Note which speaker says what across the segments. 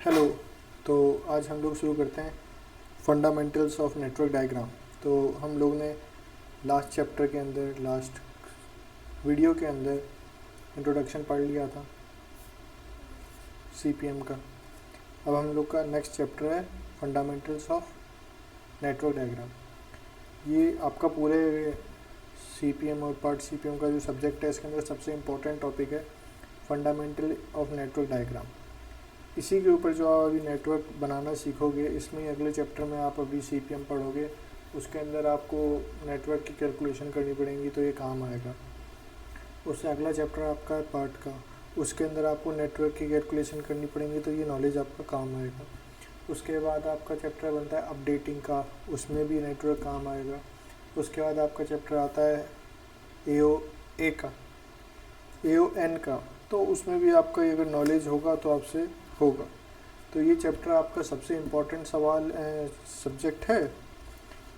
Speaker 1: Hello. तो आज हम लोग शुरू करते हैं फंडामेंटल्स ऑफ नेटवर्क डायग्राम। तो हम लोग ने लास्ट चैप्टर के अंदर, लास्ट वीडियो के अंदर इंट्रोडक्शन पढ़ लिया था सीपीएम का। अब हम लोग का नेक्स्ट चैप्टर है फंडामेंटल्स ऑफ नेटवर्क डायग्राम। ये आपका पूरे सीपीएम और पार्ट सीपीएम का जो सब्जेक्ट है, इसके अंदर सबसे इम्पोर्टेंट टॉपिक है फंडामेंटल ऑफ नेटवर्क डायग्राम। इसी के ऊपर जो आप अभी नेटवर्क बनाना सीखोगे, इसमें अगले चैप्टर में आप अभी सीपीएम पढ़ोगे, उसके अंदर आपको नेटवर्क की कैलकुलेशन करनी पड़ेगी, तो ये काम आएगा। उससे अगला चैप्टर आपका है पार्ट का, उसके अंदर आपको नेटवर्क की कैलकुलेशन करनी पड़ेगी, तो ये नॉलेज आपका काम आएगा। उसके बाद आपका चैप्टर बनता है अपडेटिंग का, उसमें भी नेटवर्क काम आएगा। उसके बाद आपका चैप्टर आता है AOA का, AON का, तो उसमें भी आपका अगर नॉलेज होगा तो आपसे होगा। तो ये चैप्टर आपका सबसे इम्पोर्टेंट सब्जेक्ट है,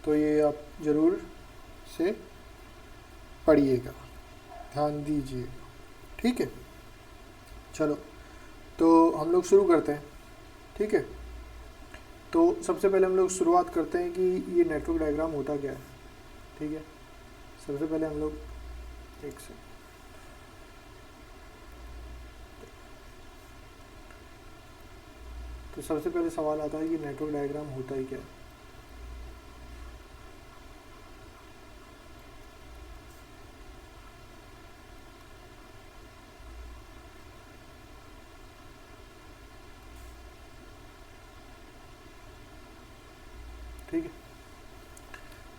Speaker 1: तो ये आप ज़रूर से पढ़िएगा, ध्यान दीजिएगा, ठीक है। चलो, तो हम लोग शुरू करते हैं, ठीक है। तो सबसे पहले हम लोग शुरुआत करते हैं कि ये नेटवर्क डायग्राम होता क्या है, ठीक है। सबसे पहले हम लोग एक से तो सबसे पहले सवाल आता है कि नेटवर्क डायग्राम होता ही क्या है। ठीक है,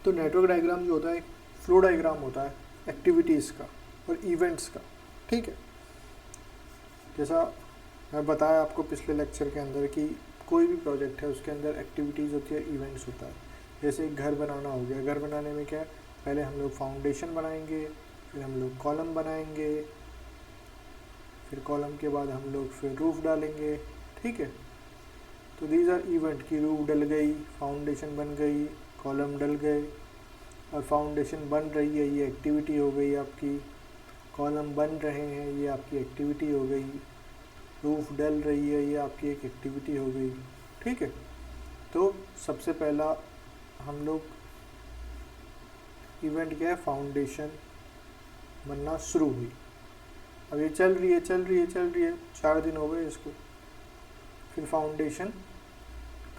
Speaker 1: तो नेटवर्क डायग्राम जो होता है, एक फ्लो डायग्राम होता है एक्टिविटीज़ का और इवेंट्स का, ठीक है। जैसा मैं बताया आपको पिछले लेक्चर के अंदर कि कोई भी प्रोजेक्ट है, उसके अंदर एक्टिविटीज़ होती है, इवेंट्स होता है। जैसे एक घर बनाना हो गया, घर बनाने में क्या है, पहले हम लोग फाउंडेशन बनाएंगे, फिर हम लोग कॉलम बनाएंगे, फिर कॉलम के बाद हम लोग फिर रूफ डालेंगे, ठीक है। तो दीज आर इवेंट की रूफ डल गई, फाउंडेशन बन गई, कॉलम डल गए, और फाउंडेशन बन रही है, ये एक्टिविटी हो गई आपकी। कॉलम बन रहे हैं, ये आपकी एक्टिविटी हो गई। रूफ डल रही है, ये आपकी एक एक्टिविटी हो गई, ठीक है। तो सबसे पहला हम लोग इवेंट क्या है, फाउंडेशन बनना शुरू हुई। अब ये चल रही है 4 दिन हो गए इसको, फिर फाउंडेशन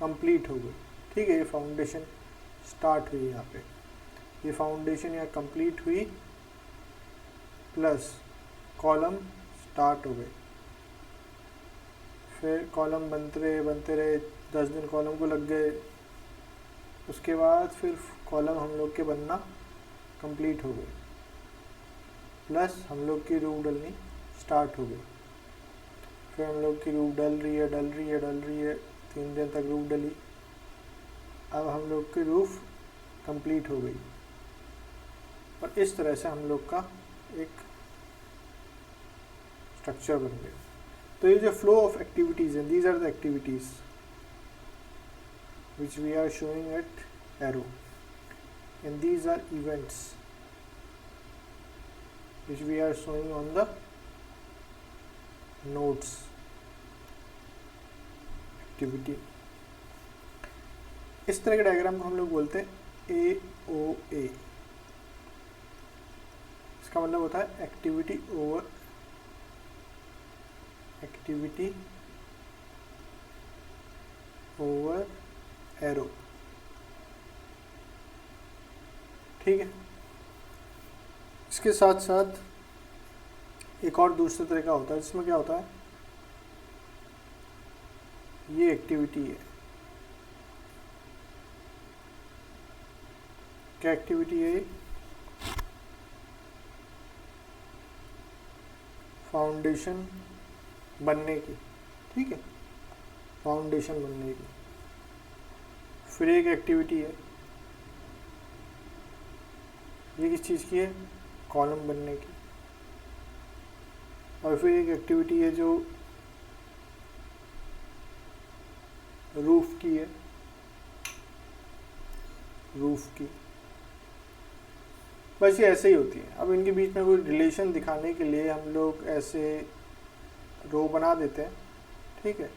Speaker 1: कंप्लीट हो गई, ठीक है। ये फाउंडेशन स्टार्ट हुई, यहाँ पे ये फाउंडेशन यहाँ कंप्लीट हुई, प्लस कॉलम स्टार्ट हो गए। फिर कॉलम बनते रहे 10 दिन कॉलम को लग गए। उसके बाद फिर कॉलम हम लोग के बनना कंप्लीट हो गए, प्लस हम लोग की रूफ डलनी स्टार्ट हो गई। फिर हम लोग की रूफ डल रही है 3 दिन तक रूफ डली। अब हम लोग की रूफ कंप्लीट हो गई, और इस तरह से हम लोग का एक स्ट्रक्चर बन गया। तो ये जो फ्लो ऑफ एक्टिविटीज़ हैं, these are the activities which we are showing at arrow, and these are events which we are showing on the nodes activity। इस तरह के डायग्राम को हम लोग बोलते हैं AOA। इसका मतलब होता है एक्टिविटी ओवर एरो, ठीक है। इसके साथ साथ एक और दूसरे तरह का होता है, जिसमें क्या होता है, ये एक्टिविटी है। क्या एक्टिविटी है ये, फाउंडेशन बनने की, ठीक है, फाउंडेशन बनने की। फिर एक एक्टिविटी है, ये किस चीज़ की है, कॉलम बनने की। और फिर एक एक्टिविटी है जो रूफ की है, रूफ की। बस ये ऐसे ही होती है। अब इनके बीच में कोई रिलेशन दिखाने के लिए हम लोग ऐसे रो बना देते हैं, ठीक है।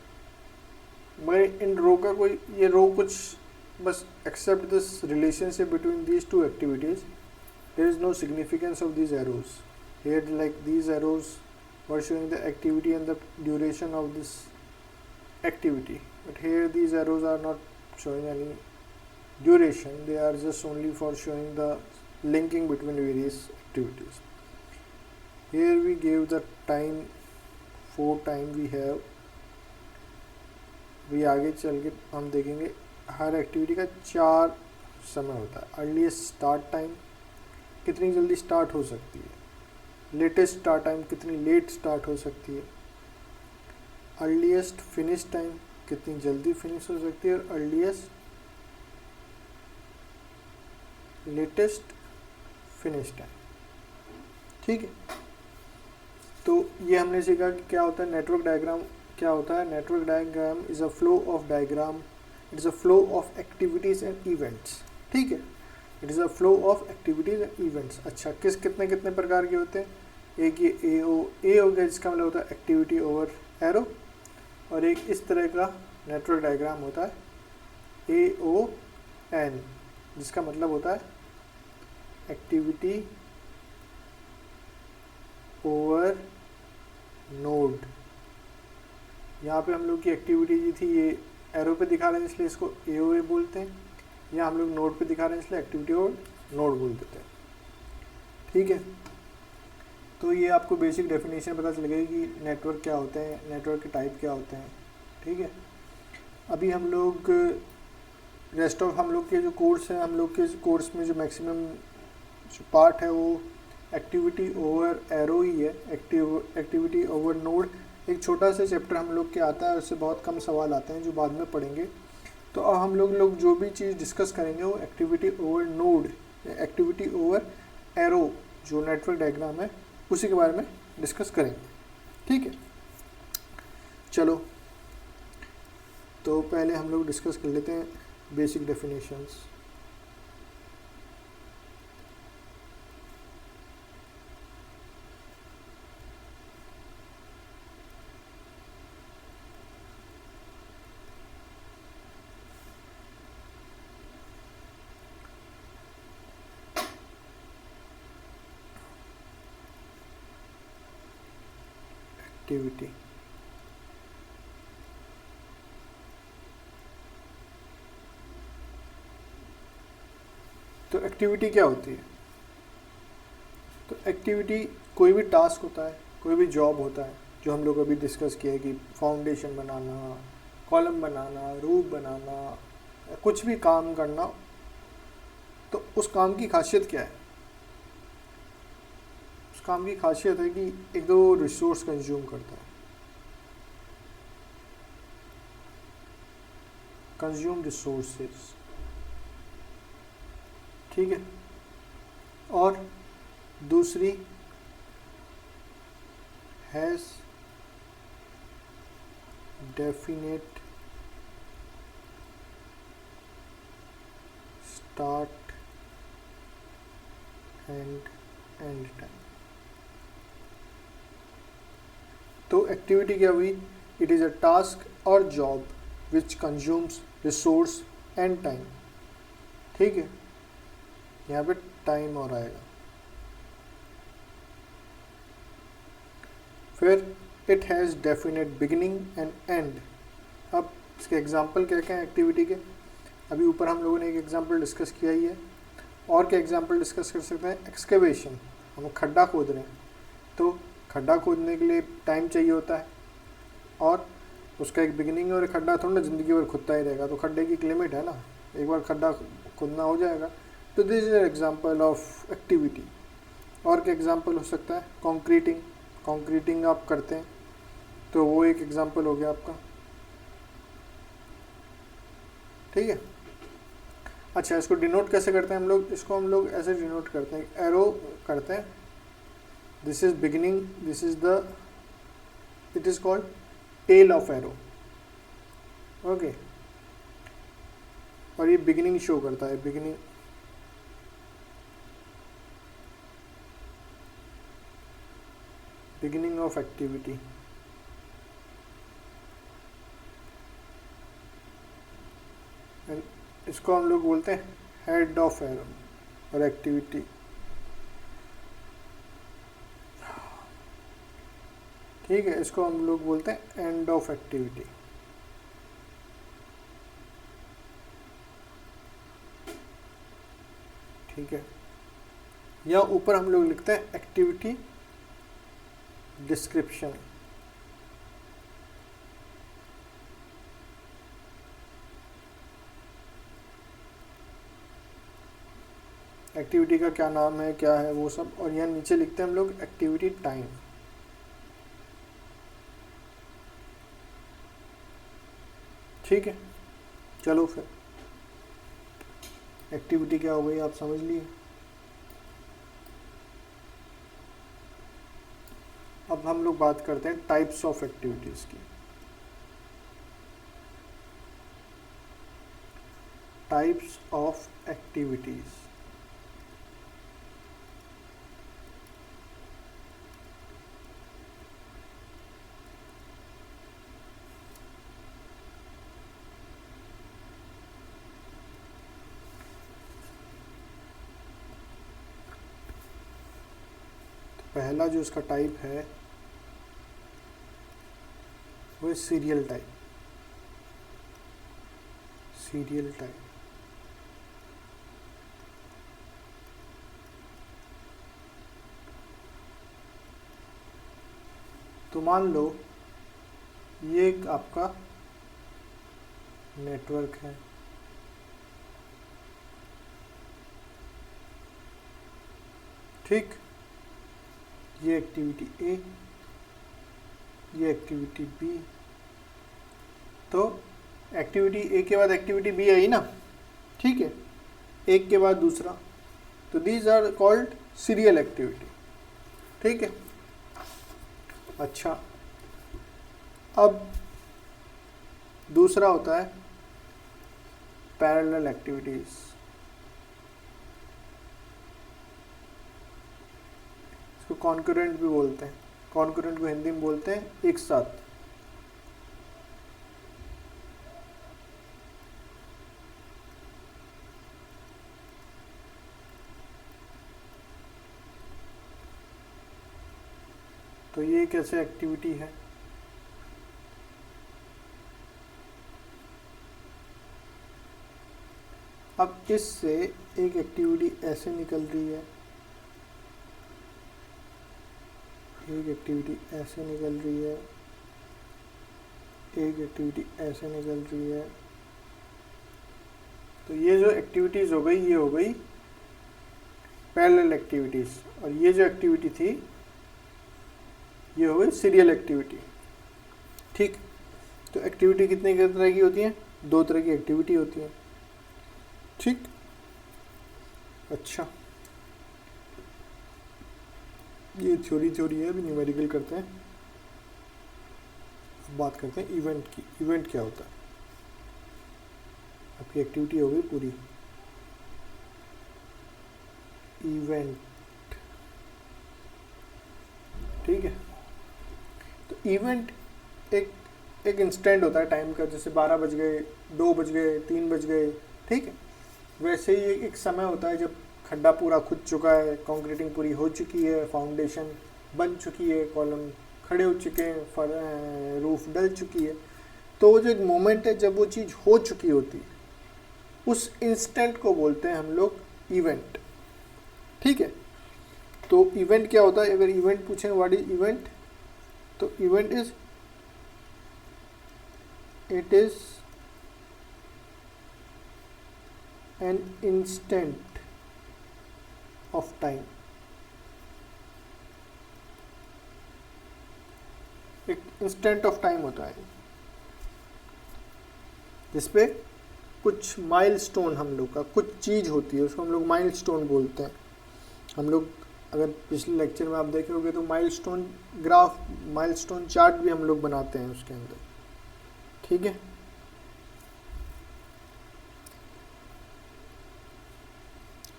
Speaker 1: मगर इन रो का कोई, ये रो कुछ बस except this relationship between these two activities, there is no significance of these arrows here, like these arrows were showing the activity and the duration of this activity, but here these arrows are not showing any duration, they are just only for showing the linking between various activities. Here we gave the time, 4 time we have, भी आगे चल के हम देखेंगे हर activity का 4 समय होता है। अर्लीस्ट स्टार्ट टाइम कितनी जल्दी स्टार्ट हो सकती है, लेटेस्ट स्टार्ट टाइम कितनी लेट स्टार्ट हो सकती है, अर्लीस्ट फिनिश टाइम कितनी जल्दी फिनिश हो सकती है, और अर्लीस्ट लेटेस्ट फिनिश टाइम। ठीक है, तो ये हमने सीखा कि क्या होता है नेटवर्क डायग्राम। क्या होता है network diagram? Is a flow of diagram, it is a flow of activities and events. ठीक है, it is a flow of activities and events. अच्छा, कितने कितने प्रकार के होते हैं? एक ये ए हो गया, जिसका मतलब होता है एक्टिविटी ओवर एरो, और एक इस तरह का नेटवर्क डायग्राम होता है AON, जिसका मतलब होता है एक्टिविटी ओवर नोड। यहाँ पे हम लोग की एक्टिविटी जी थी, ये एरो पे दिखा रहे हैं इसलिए इसको AOA बोलते हैं, या हम लोग नोड पे दिखा रहे हैं इसलिए एक्टिविटी ओवर नोड बोल देते हैं। ठीक है, तो ये आपको बेसिक डेफिनेशन पता चल गई कि नेटवर्क क्या होते हैं, नेटवर्क के टाइप क्या होते हैं। ठीक है, अभी हम लोग रेस्ट ऑफ हम लोग के जो कोर्स हैं, हम लोग के कोर्स में जो मैक्सिमम जो पार्ट है वो एक्टिविटी ओवर एरो ही है। एक्टिविटी ओवर नोड एक छोटा सा चैप्टर हम लोग के आता है, उससे बहुत कम सवाल आते हैं जो बाद में पढ़ेंगे। तो अब हम लोग जो भी चीज़ डिस्कस करेंगे वो activity over node, activity over arrow जो नेटवर्क डायग्राम है उसी के बारे में डिस्कस करेंगे। ठीक है, चलो तो पहले हम लोग डिस्कस कर लेते हैं बेसिक डेफिनेशंस। एक्टिविटी, तो एक्टिविटी क्या होती है? तो एक्टिविटी कोई भी टास्क होता है, कोई भी जॉब होता है, जो हम लोग अभी डिस्कस किया है कि फाउंडेशन बनाना, कॉलम बनाना, रूफ बनाना, कुछ भी काम करना, तो उस काम की खासियत क्या है? उस काम की खासियत है कि एक दो रिसोर्स कंज्यूम करता है, कंज्यूम रिसोर्सेज। ठीक है, और दूसरी has definite start and and time. तो एक्टिविटी क्या हुई? इट इज़ अ टास्क और job which consumes resource and time. ठीक है, यहाँ पे टाइम और आएगा। फिर it has definite beginning and and. अब इसके एग्जाम्पल क्या क्या हैं एक्टिविटी के? अभी ऊपर हम लोगों ने एक एग्जाम्पल डिस्कस किया ही है, और क्या एग्जाम्पल डिस्कस कर सकते हैं? एक्सकेवेशन, हम खड्डा खोद रहे हैं, तो खड्डा खोदने के लिए टाइम चाहिए होता है, और उसका एक बिगिनिंग और एक खड्डा थोड़ा ना ज़िंदगी भर खुदता ही रहेगा, तो खड्डे की एक लिमिट है ना, एक बार खड्डा खोदना हो जाएगा। तो this is example of activity. और क्या एग्जाम्पल हो सकता है? कॉन्क्रीटिंग, कॉन्क्रीटिंग आप करते हैं तो वो एक एग्जाम्पल हो गया आपका। ठीक है, अच्छा इसको डिनोट कैसे करते हैं हम लोग? इसको हम लोग ऐसे डिनोट करते हैं, एरो करते हैं, this is beginning, this is the, it is called tail of arrow. Okay, और ये बिगिनिंग शो करता है, बिगिनिंग, बिगिनिंग ऑफ एक्टिविटी। इसको हम लोग बोलते हैं हेड ऑफ एरो और एक्टिविटी। ठीक है, इसको हम लोग बोलते हैं एंड ऑफ एक्टिविटी। ठीक है, या ऊपर हम लोग लिखते हैं एक्टिविटी डिस्क्रिप्शन। एक्टिविटी का क्या नाम है, क्या है वो सब, और यहाँ नीचे लिखते हैं हम लोग एक्टिविटी टाइम। ठीक है, चलो फिर एक्टिविटी क्या हो गई आप समझ लिए। अब हम लोग बात करते हैं टाइप्स ऑफ एक्टिविटीज की। Types of activities. पहला जो इसका टाइप है वो है सीरियल टाइप। सीरियल टाइप तो मान लो ये एक आपका नेटवर्क है। ठीक, ये एक्टिविटी ए, ये एक्टिविटी बी। तो एक्टिविटी ए के बाद एक्टिविटी बी आई ना, ठीक है, एक के बाद दूसरा, तो these are called serial activity. ठीक है, अच्छा, अब दूसरा होता है पैरेलल एक्टिविटीज। इसको कॉन्करेंट भी बोलते हैं। कॉन्करेंट को हिंदी में बोलते हैं एक साथ। तो ये कैसे एक्टिविटी है, अब इससे एक एक्टिविटी ऐसे निकल रही है, एक एक्टिविटी ऐसे निकल रही है, एक एक्टिविटी ऐसे निकल रही है। तो ये जो एक्टिविटीज़ हो गई, ये हो गई पैरेलल एक्टिविटीज़, और ये जो एक्टिविटी थी ये हो गई सीरियल एक्टिविटी। ठीक, तो एक्टिविटी कितने तरह की होती है, दो तरह की एक्टिविटी होती है। ठीक, अच्छा, ये थ्योरी है, अभी न्यूमेरिकल करते हैं। अब बात करते हैं इवेंट की। इवेंट क्या होता है, आपकी एक्टिविटी हो गई पूरी। इवेंट, ठीक है, तो इवेंट एक इंस्टेंट होता है टाइम का, जैसे 12 बज गए, 2 बज गए, 3 बज गए। ठीक है, वैसे ही एक समय होता है जब खड्डा पूरा खुद चुका है, कंक्रीटिंग पूरी हो चुकी है, फाउंडेशन बन चुकी है, कॉलम खड़े हो चुके हैं, रूफ डल चुकी है। तो वो जो एक मोमेंट है जब वो चीज़ हो चुकी होती है, उस इंस्टेंट को बोलते हैं हम लोग इवेंट। ठीक है, तो इवेंट क्या होता है, अगर इवेंट पूछें व्हाट इज इवेंट, तो event is it is an instant of time. एक इंस्टेंट ऑफ टाइम होता है जिसपे कुछ माइलस्टोन, हम लोग का कुछ चीज़ होती है, उसको हम लोग माइलस्टोन बोलते हैं। हम लोग अगर पिछले लेक्चर में आप देखे होंगे तो माइलस्टोन ग्राफ, माइलस्टोन चार्ट भी हम लोग बनाते हैं उसके अंदर। ठीक है,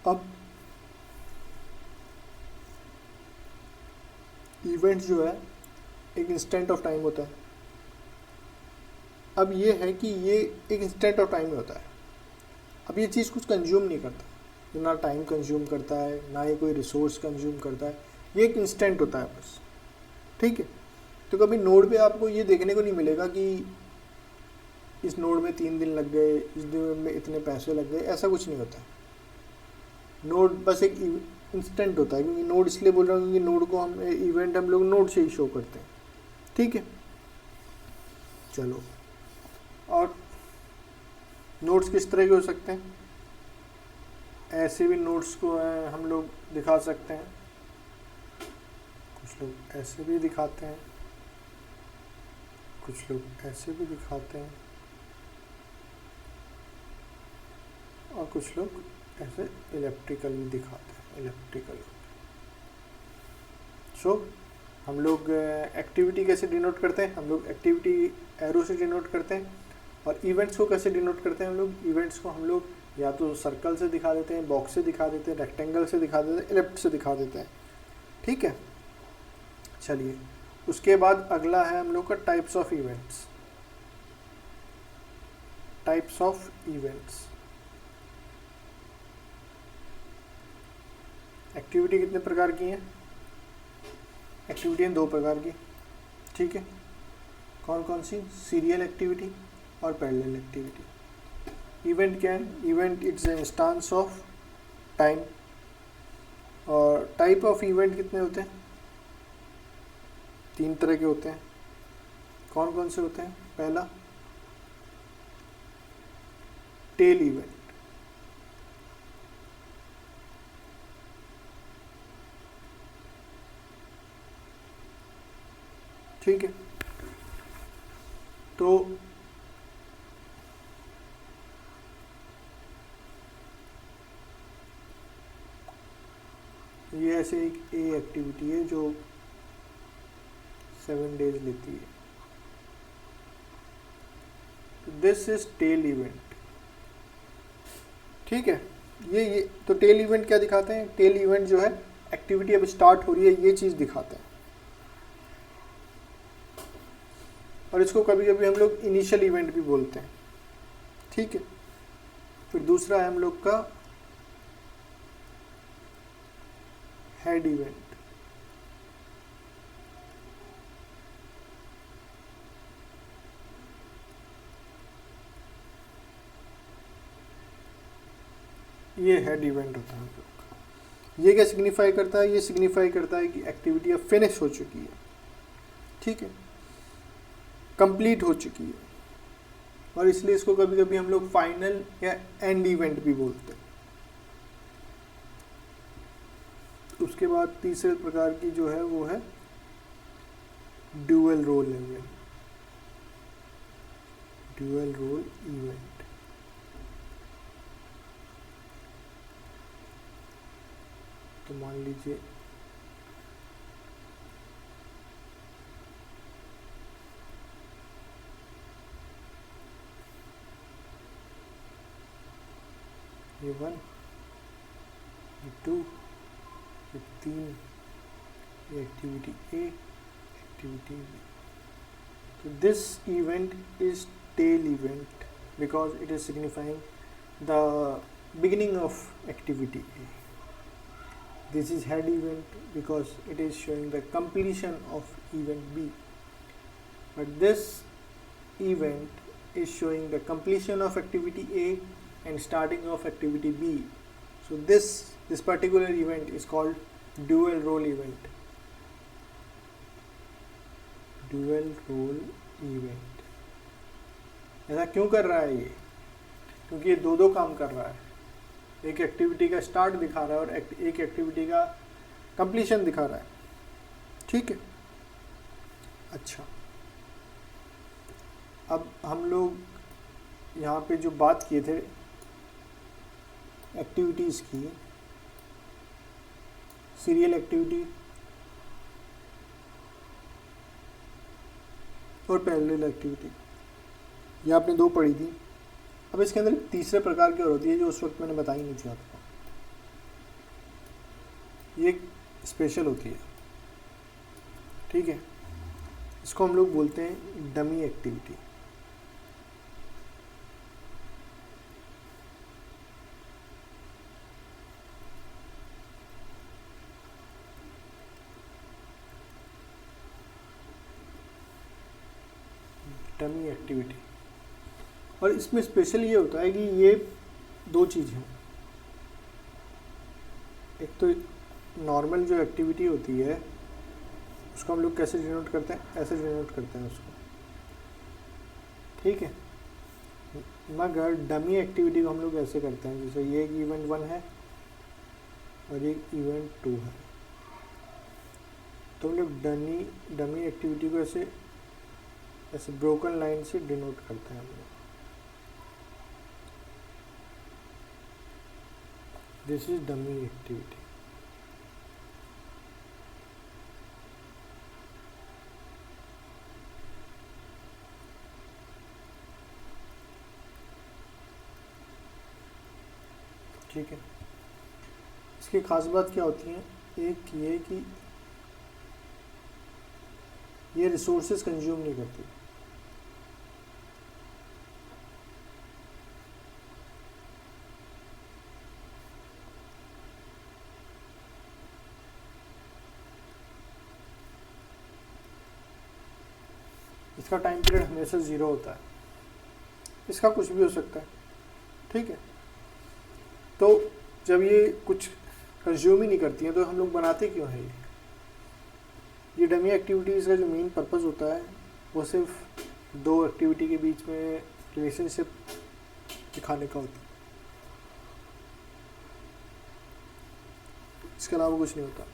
Speaker 1: अब इवेंट जो है एक इंस्टेंट ऑफ टाइम होता है। अब ये है कि ये एक इंस्टेंट ऑफ टाइम में होता है, अब ये चीज़ कुछ कंज्यूम नहीं करता, ये ना टाइम कंज्यूम करता है, ना ये कोई रिसोर्स कंज्यूम करता है, ये एक इंस्टेंट होता है बस, ठीक है। तो कभी नोड पे आपको ये देखने को नहीं मिलेगा कि इस नोड में 3 दिन लग गए, इस दिन में इतने पैसे लग गए, ऐसा कुछ नहीं होता। नोड बस एक इंस्टेंट होता है, क्योंकि नोड इसलिए बोल रहा हूँ क्योंकि नोड को हम इवेंट हम लोग नोड से ही शो करते हैं, ठीक है। चलो, और नोड्स किस तरह के हो सकते हैं? ऐसे भी नोड्स को हम लोग दिखा सकते हैं, कुछ लोग ऐसे भी दिखाते हैं, कुछ लोग ऐसे भी दिखाते हैं, और कुछ लोग ऐसे इलेक्ट्रिकल भी दिखाते हैं, इलेक्ट्रिकल। सो हम लोग एक्टिविटी कैसे डिनोट करते हैं? हम लोग एक्टिविटी एरो से डिनोट करते हैं। और इवेंट्स को कैसे डिनोट करते हैं? हम लोग इवेंट्स को हम लोग या तो सर्कल से दिखा देते हैं, बॉक्स से दिखा देते हैं, रेक्टेंगल से दिखा देते हैं, एलिप्स से दिखा देते हैं, ठीक है। चलिए, उसके बाद अगला है हम लोग का types of events. Types of events. Activity कितने प्रकार की हैं? एक्टिविटी हैं 2 प्रकार की, ठीक है। कौन कौन सी? सीरियल एक्टिविटी और पैरेलल एक्टिविटी। इवेंट क्या है? Event it's a instance of time. और टाइप ऑफ इवेंट कितने होते हैं? 3 तरह के होते हैं। कौन कौन से होते हैं? पहला, टेल इवेंट। ठीक है, तो ये ऐसे एक ए एक्टिविटी है जो 7 डेज लेती है। दिस इज टेल इवेंट, ठीक है। ये तो टेल इवेंट क्या दिखाते हैं? टेल इवेंट जो है, एक्टिविटी अब स्टार्ट हो रही है, ये चीज़ दिखाते हैं। और इसको कभी कभी हम लोग इनिशियल इवेंट भी बोलते हैं, ठीक है। फिर दूसरा है हम लोग का हेड इवेंट। ये हेड इवेंट होता है हम लोग का। ये क्या सिग्निफाई करता है? ये सिग्निफाई करता है कि एक्टिविटी अब फिनिश हो चुकी है, ठीक है, कंप्लीट हो चुकी है। और इसलिए इसको कभी कभी हम लोग फाइनल या एंड इवेंट भी बोलते हैं। उसके बाद तीसरे प्रकार की जो है वो है dual role event. Dual role event, तो मान लीजिए ये 1, ये 2, ये 3, ये activity A, activity B. So this event is tail event because it is signifying the beginning of activity A. This is head event because it is showing the completion of event B. But this event is showing the completion of activity A and starting of activity B. So this particular event is called dual role event. Dual role event. ऐसा क्यों कर रहा है ये? क्योंकि ये दो काम कर रहा है। एक एक्टिविटी का स्टार्ट दिखा रहा है और एक एक्टिविटी का कंप्लीशन दिखा रहा है, ठीक है। अच्छा, अब हम लोग यहाँ पे जो बात किए थे एक्टिविटीज़ की, सीरियल एक्टिविटी और पैरेलल एक्टिविटी, ये आपने 2 पढ़ी थी। अब इसके अंदर तीसरे प्रकार की और होती है जो उस वक्त मैंने बताई नहीं थी आपको। ये स्पेशल होती है, ठीक है। इसको हम लोग बोलते हैं डमी एक्टिविटी। Dummy activity. और इसमें स्पेशल ये होता है कि ये दो चीज़ हैं, एक तो नॉर्मल जो एक्टिविटी होती है उसको हम लोग कैसे डिनोट करते हैं, ऐसे डिनोट करते हैं उसको, ठीक है। मगर डमी एक्टिविटी को हम लोग ऐसे करते हैं, जैसे ये एक इवेंट 1 है और एक इवेंट 2 है, तो हम लोग डमी एक्टिविटी को ऐसे ऐसे ब्रोकन लाइन से डिनोट करते हैं हम लोग। This is dummy activity. ठीक है, इसकी खास बात क्या होती है, एक ये कि ये रिसोर्सेज कंज्यूम नहीं करती। इसका टाइम पीरियड हमेशा 0 होता है, इसका कुछ भी हो सकता है, ठीक है। तो जब ये कुछ कंज्यूम ही नहीं करती हैं तो हम लोग बनाते क्यों हैं ये डमी एक्टिविटीज़ का जो मेन पर्पस होता है वो सिर्फ दो एक्टिविटी के बीच में रिलेशनशिप दिखाने का होता है, इसके अलावा कुछ नहीं होता।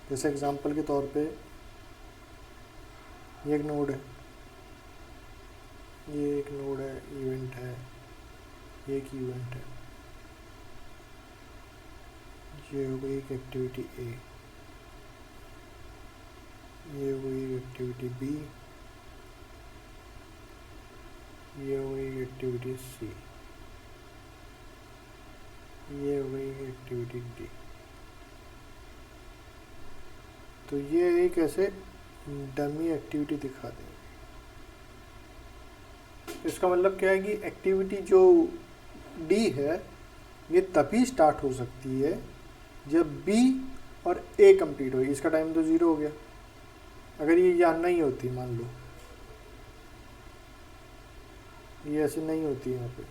Speaker 1: जैसे एग्जांपल के तौर पे ये एक नोड है, ये एक नोड है, इवेंट है, ये एक इवेंट है, ये हो गई एक एक्टिविटी ए, ये हो गई एक्टिविटी बी, ये हो गई एक्टिविटी सी, ये हो गई एक्टिविटी डी। तो ये एक ऐसे डमी एक्टिविटी दिखा देंगे। इसका मतलब क्या है कि एक्टिविटी जो डी है ये तभी स्टार्ट हो सकती है जब बी और ए कंप्लीट हो। इसका टाइम तो 0 हो गया, अगर ये यहाँ नहीं होती, मान लो ये ऐसे नहीं होती यहाँ पे,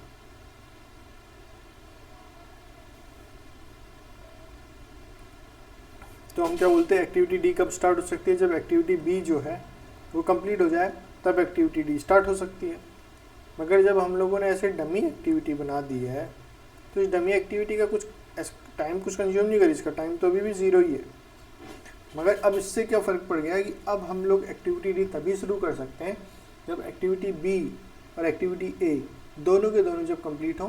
Speaker 1: तो हम क्या बोलते हैं, एक्टिविटी डी कब स्टार्ट हो सकती है, जब एक्टिविटी बी जो है वो कंप्लीट हो जाए तब एक्टिविटी डी स्टार्ट हो सकती है। मगर जब हम लोगों ने ऐसे डमी एक्टिविटी बना दी है तो इस डमी एक्टिविटी का कुछ टाइम कुछ कंज्यूम नहीं करी, इसका टाइम तो अभी भी 0 ही है। मगर अब इससे क्या फ़र्क पड़ गया कि अब हम लोग एक्टिविटी डी तभी शुरू कर सकते हैं जब एक्टिविटी बी और एक्टिविटी ए दोनों के दोनों जब कंप्लीट हों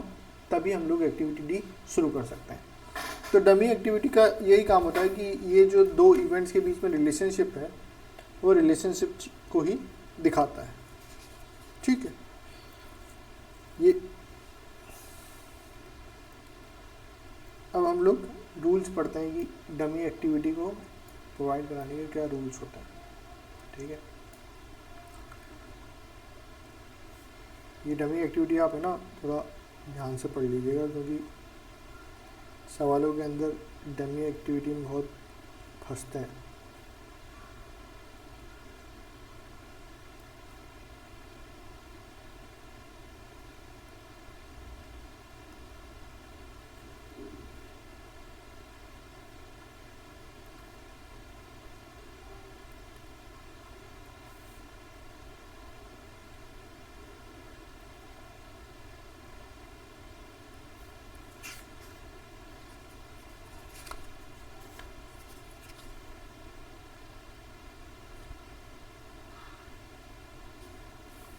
Speaker 1: तभी हम लोग एक्टिविटी डी शुरू कर सकते हैं। तो डमी एक्टिविटी का यही काम होता है कि ये जो दो इवेंट्स के बीच में रिलेशनशिप है वो रिलेशनशिप को ही दिखाता है, ठीक है। ये अब हम लोग रूल्स पढ़ते हैं कि डमी एक्टिविटी को प्रोवाइड कराने के क्या रूल्स होते हैं, ठीक है। ये डमी एक्टिविटी आप है ना थोड़ा ध्यान से पढ़ लीजिएगा, क्योंकि सवालों के अंदर डमी एक्टिविटी में बहुत फंसते हैं।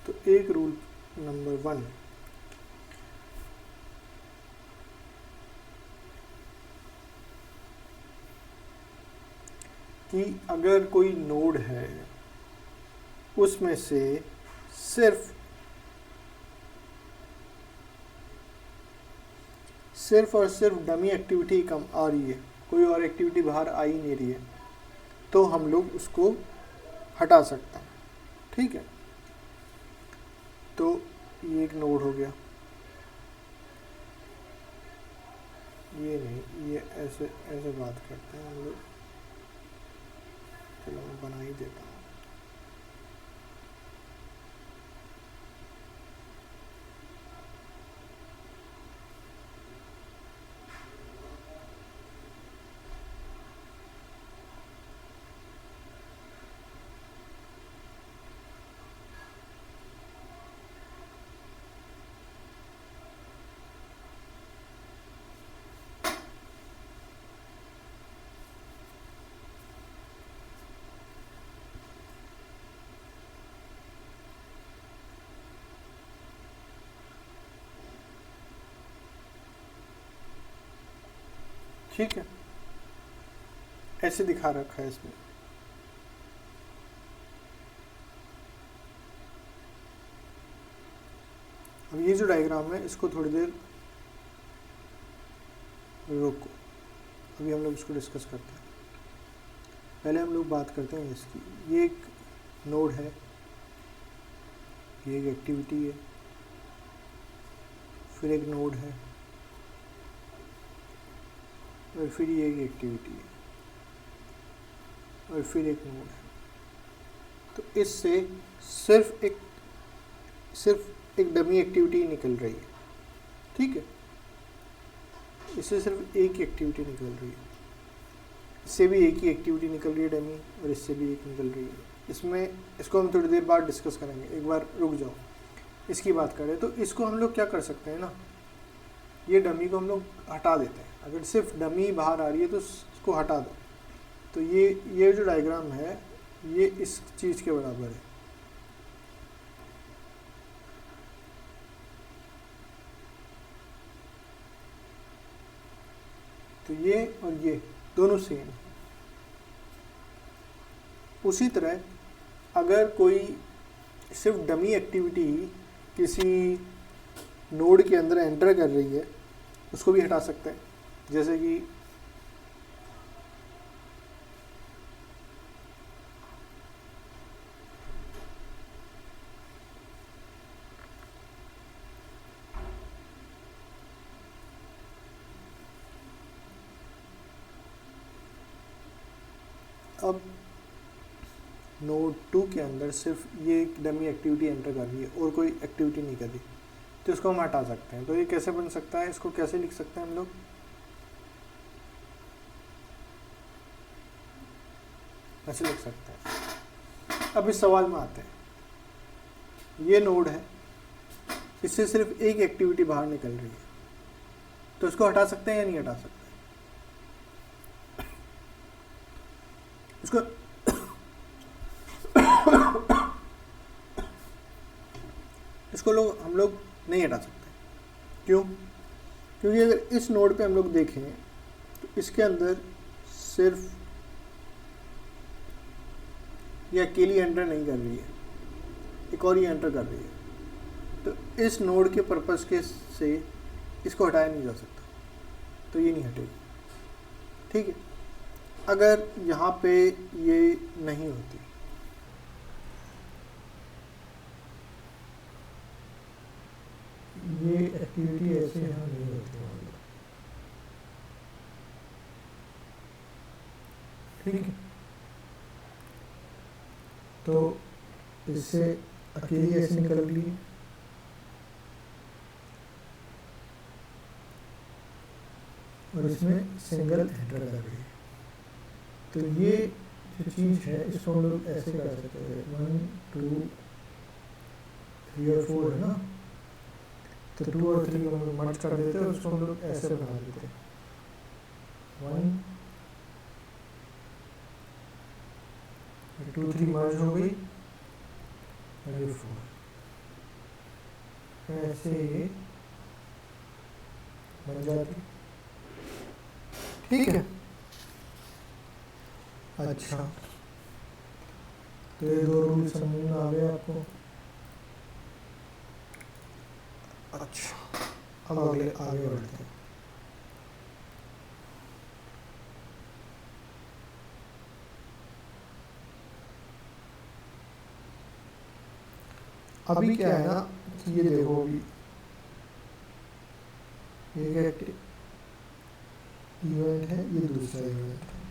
Speaker 1: तो एक रूल नंबर 1, कि अगर कोई नोड है उसमें से सिर्फ और सिर्फ डमी एक्टिविटी कम आ रही है, कोई और एक्टिविटी बाहर आ ही नहीं रही है, तो हम लोग उसको हटा सकते हैं, ठीक है। तो ये एक नोड हो गया, ये नहीं, ये ऐसे ऐसे बात करते हैं हम लोग। चलो मैं बना ही देता हूँ। ठीक है, ऐसे दिखा रखा है इसमें। अब ये जो डायग्राम है इसको थोड़ी देर रोको, अभी हम लोग इसको डिस्कस करते हैं। पहले हम लोग बात करते हैं इसकी। ये एक नोड है, ये एक एक्टिविटी है, फिर एक नोड है, और फिर ये एक एक्टिविटी है, और फिर एक नोड है। तो इससे सिर्फ एक डमी एक्टिविटी निकल रही है, ठीक है। इससे सिर्फ एक एक्टिविटी निकल रही है, इससे भी एक ही एक्टिविटी निकल रही है डमी, और इससे भी एक निकल रही है। इसको हम थोड़ी देर बाद डिस्कस करेंगे, एक बार रुक जाओ। इसकी बात करें तो इसको हम लोग क्या कर सकते हैं ना, ये डमी को हम लोग हटा देते हैं। अगर सिर्फ डमी बाहर आ रही है तो इसको हटा दो। तो ये जो डायग्राम है ये इस चीज़ के बराबर है। तो ये और ये दोनों सेम है। उसी तरह अगर कोई सिर्फ डमी एक्टिविटी किसी नोड के अंदर एंटर कर रही है, उसको भी हटा सकते हैं। जैसे कि अब नोड 2 के अंदर सिर्फ ये एक डमी एक्टिविटी एंटर कर रही है और कोई एक्टिविटी नहीं कर रही, तो इसको हम हटा सकते हैं। तो ये कैसे बन सकता है, इसको कैसे लिख सकते हैं हम लोग, ऐसे लिख सकते हैं। अब इस सवाल में आते हैं। ये नोड है, इससे सिर्फ एक एक्टिविटी बाहर निकल रही है, तो इसको हटा सकते हैं या नहीं हटा सकते? इसको हम लोग नहीं हटा सकते। क्यों? क्योंकि अगर इस नोड पे हम लोग देखें तो इसके अंदर सिर्फ ये अकेली एंटर नहीं कर रही है, एक और ही एंटर कर रही है। तो इस नोड के पर्पस के से इसको हटाया नहीं जा सकता, तो ये नहीं हटेगी, ठीक है। अगर यहाँ पे ये नहीं होती,
Speaker 2: ये एक्टिविटी ऐसे यहाँ नहीं होती, ठीक है। तो इससे अकेली ऐसे निकल रही है, और इसमें सिंगल एंटर कर रही है। तो ये जो चीज़ है इसको हम लोग ऐसे कर सकते हैं, 1 2 3 और 4 है ना, तो 2 और 3 को हम लोग मर्ज कर देते हैं, उसको हम लोग ऐसे बना देते हैं, 1 2 3 मर्ज हो गई, और ये 4, ऐसे ये बन जाती, ठीक है। अच्छा, तो ये 2 रूल समझ में आ गए आपको। अच्छा, अब आगे बढ़ते हैं। अभी क्या है ना कि ये देखो, अभी ये एक इवेंट है, ये दूसरा इवेंट है,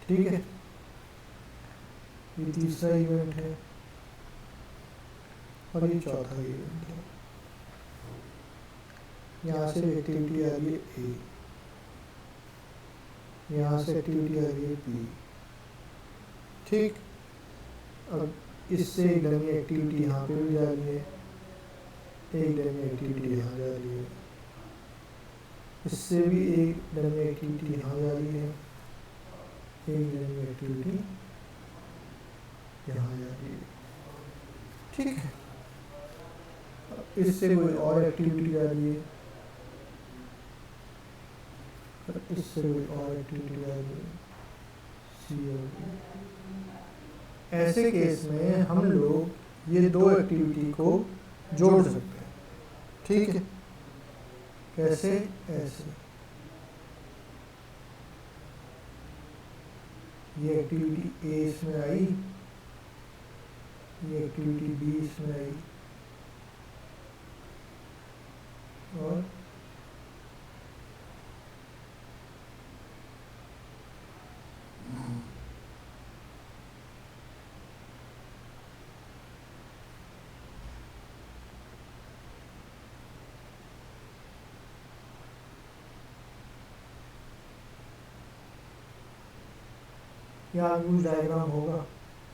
Speaker 2: ठीक है। ये तीसरा इवेंट है और ये चौथा इवेंट है। यहाँ से एक्टिविटी आ रही है ए, यहाँ से एक्टिविटी आ रही है बी, ठीक। अब इससे एक डमी एक्टिविटी यहाँ पे भी जा रही है, एक डमी एक्टिविटी यहाँ जा रही है, इससे भी एक डमी एक्टिविटी यहाँ जा रही है, एक डमी एक्टिविटी यहाँ जा रही है, ठीक है। इससे कोई और एक्टिविटी जा रही है, पर इससे कोई और एक्टिविटी आ गई, सी होगी। ऐसे केस में हम लोग ये दो एक्टिविटी को जोड़ सकते हैं, ठीक है। कैसे? ऐसे, ये एक्टिविटी ए इसमें आई, ये एक्टिविटी बी इसमें आई, और यहाँ यूज डायग्राम होगा,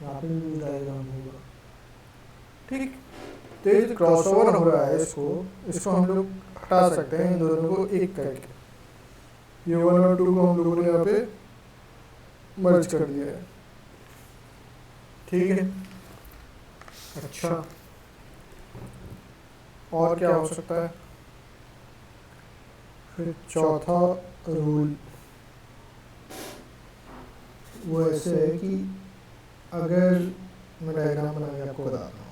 Speaker 2: यहाँ पे यूज डायग्राम होगा, ठीक। तो ये जो क्रॉसओवर हो रहा है इसको हम लोग हटा सकते हैं, इन दोनों को एक करके। ये 1 और 2 को हम लोगों ने यहाँ पे मर्ज कर दिया है, ठीक है। अच्छा, और क्या हो सकता है? फिर चौथा रूल वो ऐसे है कि अगर मैं डायग्राम बना के आपको बताता हूँ,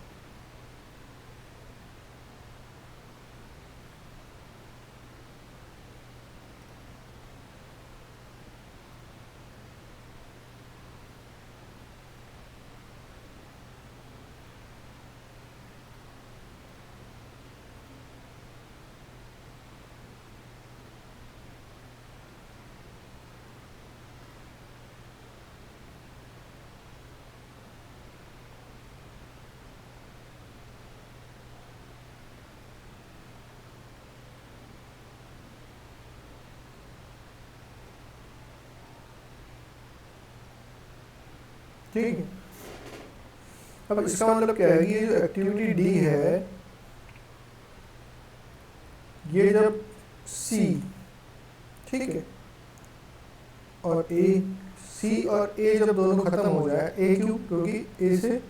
Speaker 2: ठीक है। अब इसका मतलब क्या है कि ये जो एक्टिविटी डी है, ये जब सी, ठीक है, और ए, सी और ए जब दोनों खत्म हो जाए, ए क्यों? क्योंकि ए से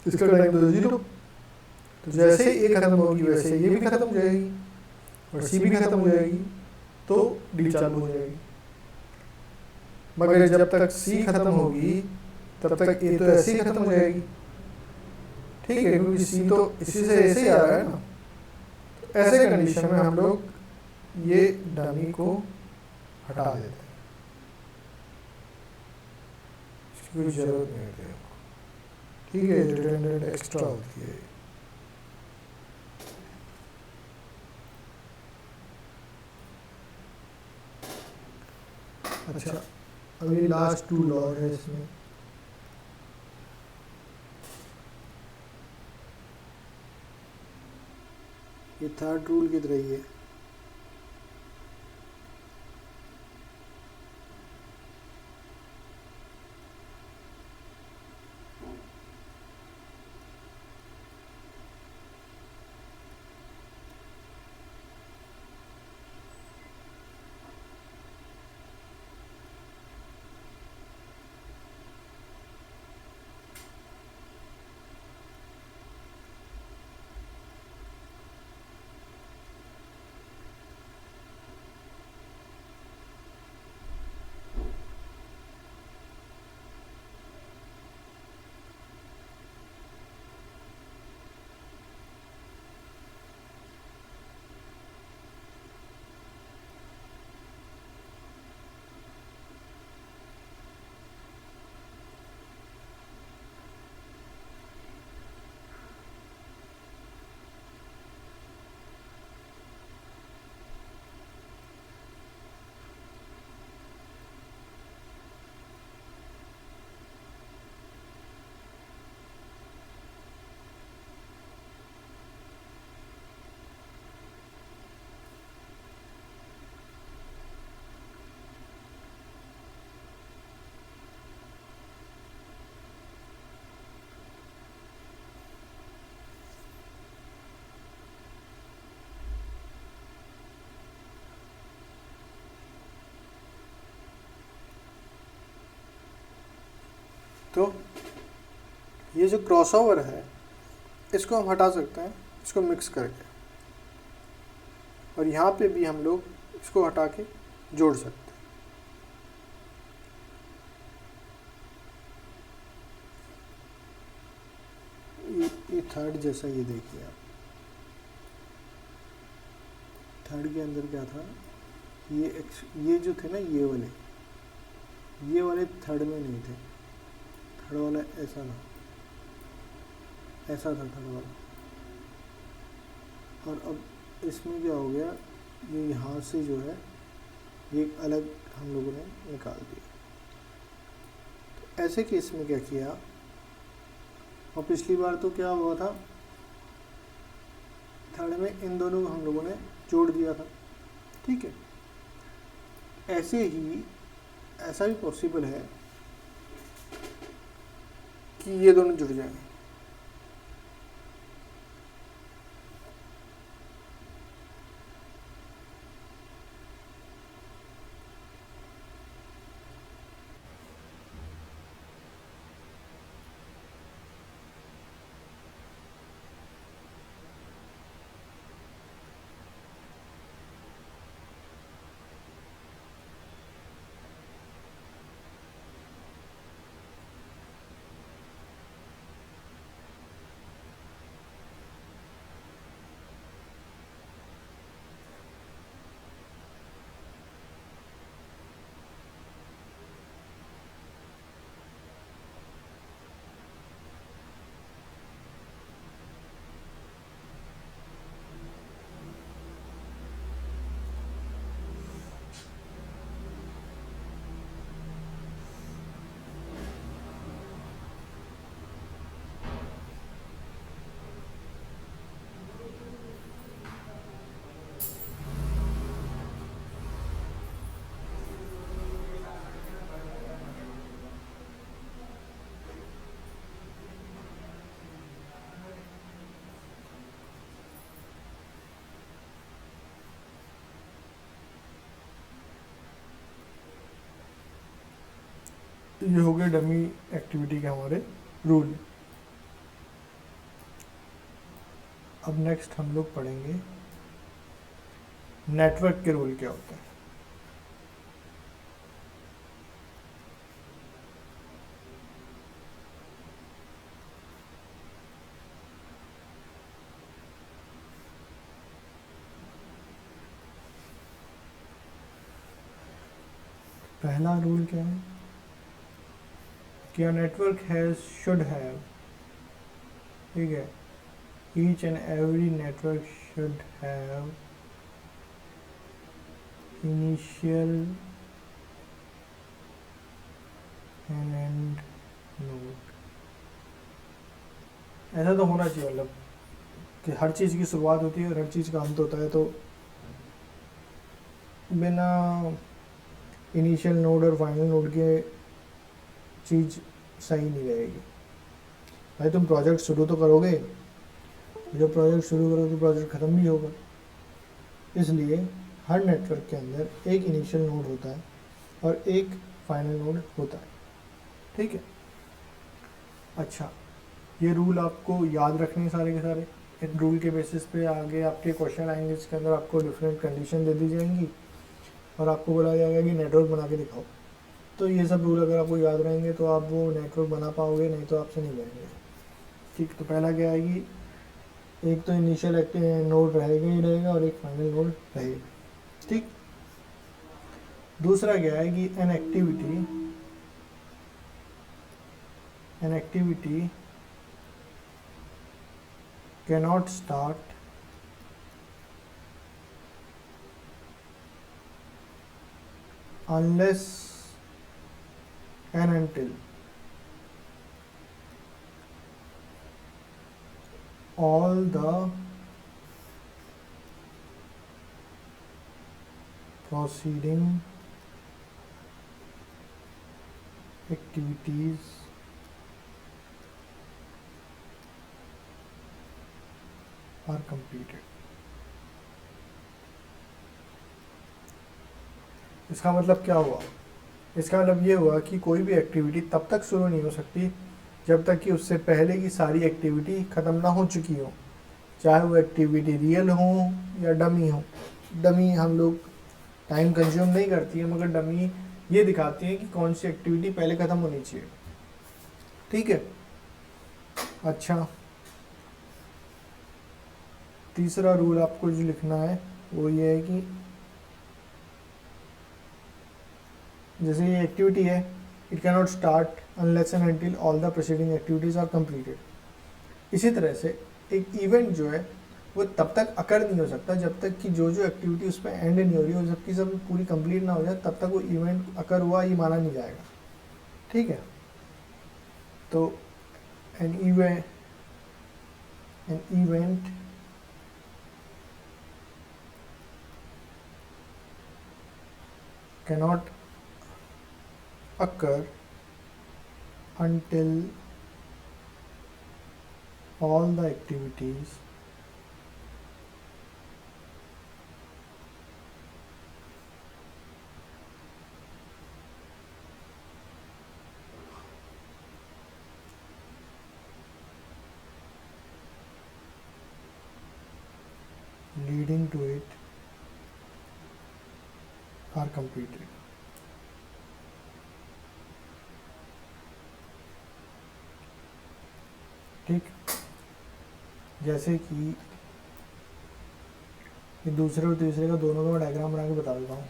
Speaker 2: इसका टाइम तो 0, तो जैसे ही ए खत्म होगी वैसे ये भी खत्म हो जाएगी और सी भी खत्म हो जाएगी, तो डी चालू हो जाएगी। मगर जब तक सी खत्म होगी तब तक ए तो ऐसे ही खत्म हो जाएगी, ठीक है, क्योंकि सी तो इसी से ऐसे ही आ रहा है ना। तो ऐसे कंडीशन में हम लोग ये डमी को हटा देते हैं, इसकी कोई जरूरत नहीं होती है, ठीक है। रिडंडेंट एक्स्ट्रा होती है। अच्छा, अभी लास्ट टूल और है इसमें, ये थर्ड रूल की तरह ही है। तो ये जो क्रॉसओवर है इसको हम हटा सकते हैं, इसको मिक्स करके।
Speaker 1: और यहाँ पे भी हम लोग इसको हटा के जोड़ सकते हैं। ये थर्ड जैसा, ये देखिए आप, थर्ड के अंदर क्या था, ये जो थे ना ये वाले थर्ड में नहीं थे। थर्ड वाला ऐसा था, ऐसा था थर्ड वाला। और अब इसमें क्या हो गया, ये यहाँ से जो है ये अलग हम लोगों ने निकाल दिया। तो ऐसे केस में क्या किया, और पिछली बार तो क्या हुआ था, थर्ड में इन दोनों को हम लोगों ने जोड़ दिया था, ठीक है। ऐसे ही ऐसा भी पॉसिबल है कि ये दोनों जुड़ जाएंगे। ये हो गए डमी एक्टिविटी के हमारे रूल। अब नेक्स्ट हम लोग पढ़ेंगे नेटवर्क के रूल क्या होते हैं। पहला रूल क्या है कि a network should have, ठीक है, each and every network should have initial and end node। ऐसा तो होना चाहिए, मतलब कि हर चीज़ की शुरुआत होती है और हर चीज़ का अंत होता है, तो बिना इनिशियल नोड और फाइनल नोड के चीज़ सही नहीं रहेगी। भाई तुम प्रोजेक्ट शुरू तो करोगे, जब प्रोजेक्ट शुरू करोगे तो प्रोजेक्ट ख़त्म भी होगा। इसलिए हर नेटवर्क के अंदर एक इनिशियल नोड होता है और एक फाइनल नोड होता है, ठीक है। अच्छा, ये रूल आपको याद रखने सारे के सारे। इन रूल के बेसिस पे आगे आपके क्वेश्चन आएंगे, इसके अंदर आपको डिफरेंट कंडीशन दे दी जाएंगी और आपको बोला जाएगा कि नेटवर्क बना के दिखाओ। तो ये सब रूल अगर आपको याद रहेंगे तो आप वो नेटवर्क बना पाओगे, नहीं तो आपसे नहीं बनेंगे, ठीक। तो पहला क्या है कि एक तो इनिशियल नोड रहेगा ही रहेगा और एक फाइनल नोड रहेगा, ठीक। दूसरा क्या है कि an activity cannot start unless and until all the preceding activities are completed। इसका मतलब क्या हुआ? इसका मतलब ये हुआ कि कोई भी एक्टिविटी तब तक शुरू नहीं हो सकती जब तक कि उससे पहले की सारी एक्टिविटी ख़त्म ना हो चुकी हो, चाहे वो एक्टिविटी रियल हो या डमी हो, डमी हम लोग टाइम कंज्यूम नहीं करती है, मगर डमी ये दिखाती है कि कौन सी एक्टिविटी पहले ख़त्म होनी चाहिए। ठीक है। अच्छा, तीसरा रूल आपको जो लिखना है वो ये है कि जैसे ये एक्टिविटी है, it can not start unless and until all the preceding activities are completed. इसी तरह से एक इवेंट जो है वो तब तक अकर नहीं हो सकता जब तक कि जो जो एक्टिविटी उस पर एंड नहीं हो रही हो, जबकि सब पूरी कंप्लीट ना हो जाए, तब तक वो इवेंट अकर हुआ ये माना नहीं जाएगा। ठीक है। तो an event cannot occur until all the activities leading to it are completed। ठीक। जैसे कि ये दूसरे और तीसरे का दोनों का मैं डायग्राम बना के बता देता हूँ।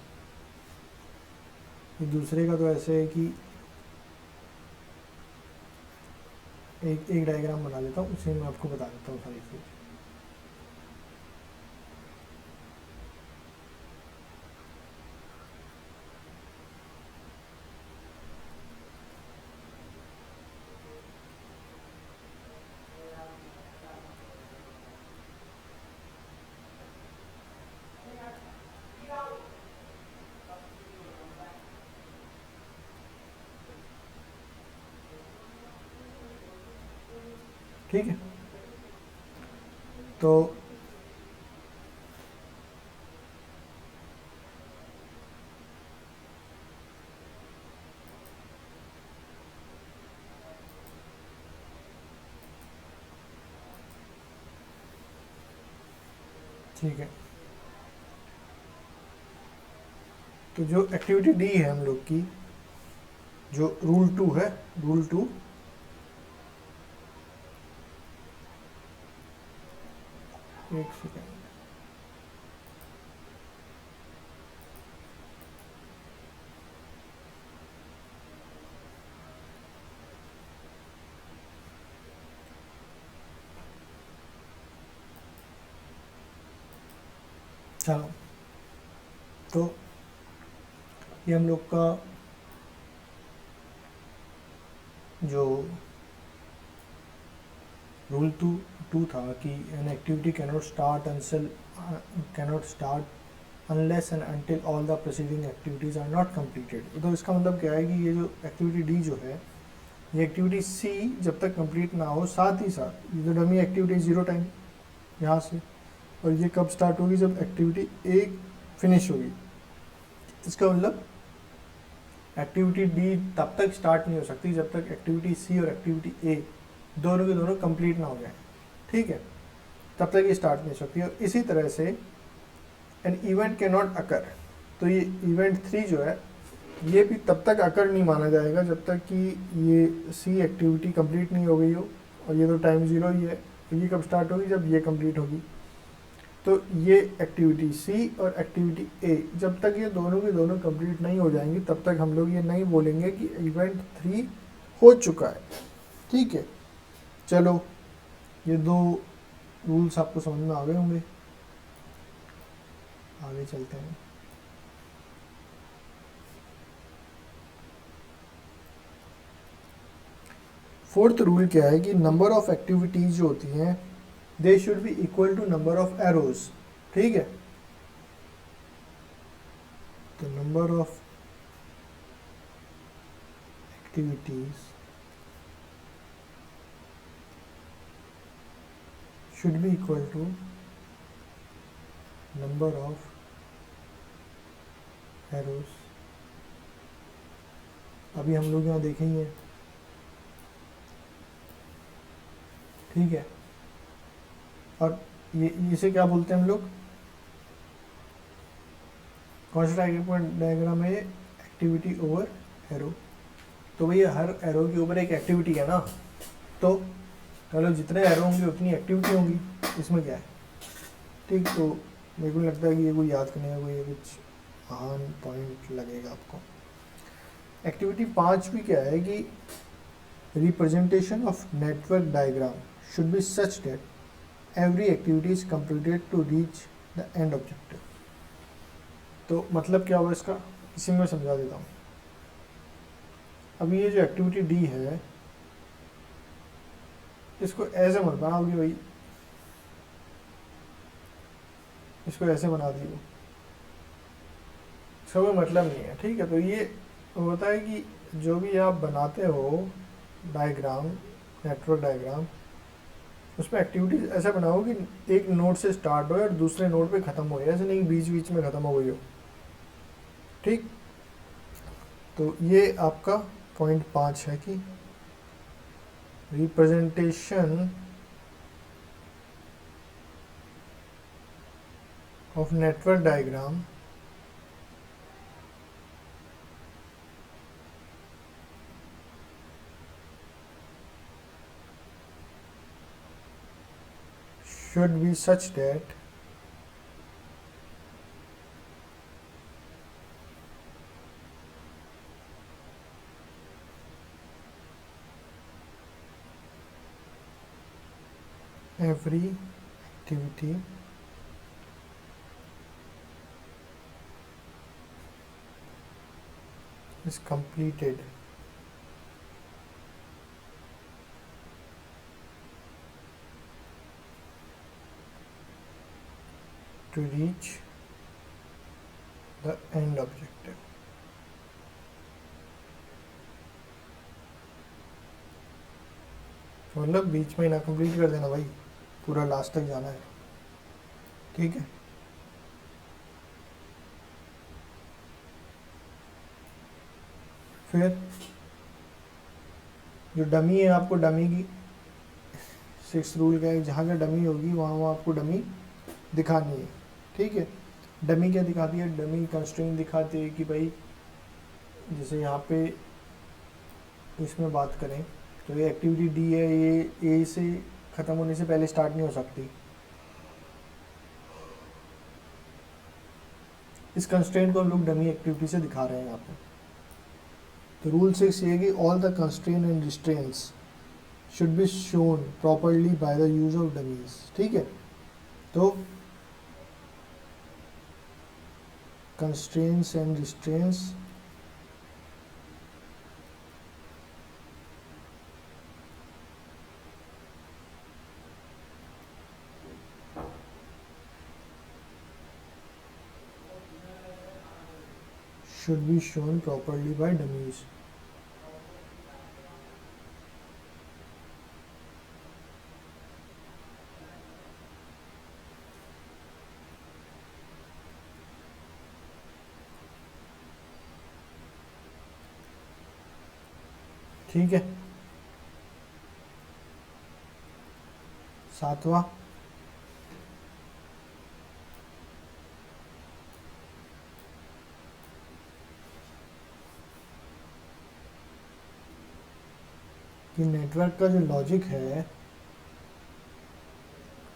Speaker 1: ये दूसरे का तो ऐसे है कि एक डायग्राम बना लेता हूँ, उसी में आपको बता देता हूँ सारी चीज़। ठीक है। तो ठीक है, तो जो एक्टिविटी डी है हम लोग की, जो रूल 2 है, रूल 2 एक सेकेंड, चलो। तो ये हम लोग का जो रूल टू था कि an activity cannot start unless and until all the preceding activities are not completed. तो इसका मतलब क्या है कि ये जो एक्टिविटी डी जो है, ये एक्टिविटी सी जब तक कंप्लीट ना हो, साथ ही साथ ये जो डमी एक्टिविटी 0 टाइम यहाँ से, और ये कब स्टार्ट होगी, जब एक्टिविटी ए फिनिश होगी। इसका मतलब एक्टिविटी डी तब तक स्टार्ट नहीं हो सकती जब तक एक्टिविटी सी और एक्टिविटी ए दोनों के दोनों कंप्लीट ना हो जाए। ठीक है, तब तक ये स्टार्ट नहीं हो सकती। और इसी तरह से an event can not occur, तो ये इवेंट 3 जो है ये भी तब तक अकर नहीं माना जाएगा जब तक कि ये सी एक्टिविटी कंप्लीट नहीं हो गई हो, और ये तो टाइम 0 ही है। तो ये कब स्टार्ट होगी, जब ये कंप्लीट होगी। तो ये एक्टिविटी सी और एक्टिविटी ए जब तक ये दोनों के दोनों कंप्लीट नहीं हो जाएंगी, तब तक हम लोग ये नहीं बोलेंगे कि इवेंट 3 हो चुका है। ठीक है, चलो ये 2 रूल्स आपको समझ में आ गए होंगे, आगे चलते हैं। फोर्थ रूल क्या है कि नंबर ऑफ एक्टिविटीज जो होती हैं they should be equal to number of arrows. ठीक है, तो number of activities should be equal to number of arrows। अभी हम लोग यहाँ देखेंगे। ठीक है, और ये इसे क्या बोलते हैं हम लोग, कौन सा डायग्राम है ये? Activity over arrow. तो भैया हर एरो के ऊपर एक एक्टिविटी है ना, तो मतलब जितने एरो होंगे उतनी एक्टिविटी होंगी, इसमें क्या है। ठीक, तो मेरे को लगता है कि ये कोई याद करने का कोई कुछ महान पॉइंट लगेगा आपको। एक्टिविटी 5 भी क्या है कि representation of network diagram should be such that every activity is completed to reach the end objective. तो मतलब क्या हुआ इसका, इसी में समझा देता हूँ। अब ये जो एक्टिविटी डी है, इसको ऐसे मत बनाओगे भाई, इसको ऐसे बना दियो, इसका कोई मतलब नहीं है। ठीक है, तो ये होता है कि जो भी आप बनाते हो डायग्राम, नेटवर्क डायग्राम, उसमें एक्टिविटीज ऐसा बनाओ कि एक नोड से स्टार्ट हो और दूसरे नोड पे ख़त्म हो, ऐसे नहीं बीच बीच में ख़त्म हो गई हो। ठीक, तो ये आपका पॉइंट 5 है कि representation of network diagram should be such that every activity is completed to reach the end objective। मतलब बीच में ना कंप्लीट कर देना भाई, पूरा लास्ट तक जाना है। ठीक है, फिर जो डमी है, आपको डमी की 6 रूल का है, जहाँ का डमी होगी वहाँ आपको डमी दिखानी है। ठीक है, डमी क्या दिखाती है, डमी कंस्ट्रेंट दिखाती है कि भाई जैसे यहाँ पे इसमें बात करें तो ये एक्टिविटी डी है, ये ए से ख़त्म होने से पहले स्टार्ट नहीं हो सकती। इस कंस्ट्रेंट को हम लोग डमी एक्टिविटी से दिखा रहे हैं यहाँ पे। तो रूल 6 ये है कि all the constraint and restraints should be shown properly by the use of dummies. ठीक है, तो constraints and restraints should be shown properly by dummies। ठीक है, 7वां कि नेटवर्क का जो लॉजिक है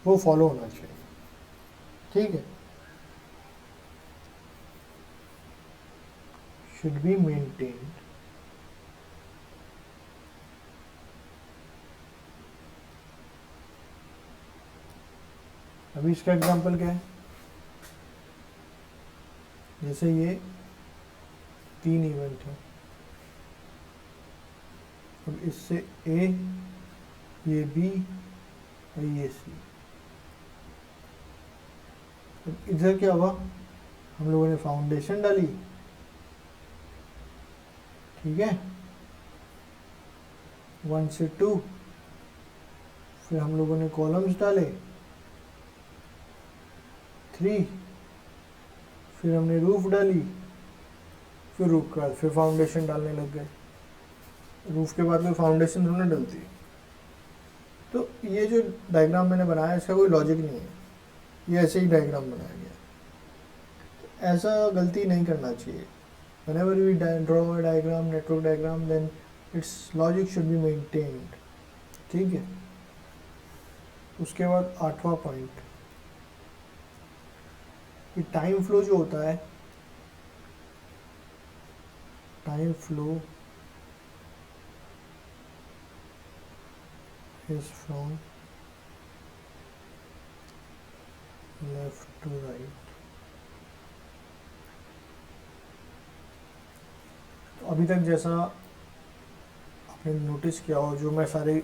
Speaker 1: वो फॉलो होना चाहिए। ठीक है, शुड बी मेंटेन्ड। अभी इसका एग्जांपल क्या है, जैसे ये 3 इवेंट है और इससे ए, ये बी और ये सी। इधर क्या हुआ, हम लोगों ने फाउंडेशन डाली। ठीक है, 1 से 2, फिर हम लोगों ने कॉलम्स डाले 3, फिर हमने रूफ डाली, फिर रूफ के बाद फिर फाउंडेशन डालने लग गए। रूफ के बाद में फाउंडेशन थोड़ा डलती है। तो ये जो डायग्राम मैंने बनाया इसका कोई लॉजिक नहीं है, ये ऐसे ही डायग्राम बनाया गया। ऐसा गलती नहीं करना चाहिए. Whenever we draw a diagram, network diagram, then its logic should be maintained. ठीक है. उसके बाद 8वां पॉइंट, कि टाइम फ्लो जो होता है, time flow is from left to right. तो अभी तक जैसा आपने नोटिस किया हो, जो मैं सारे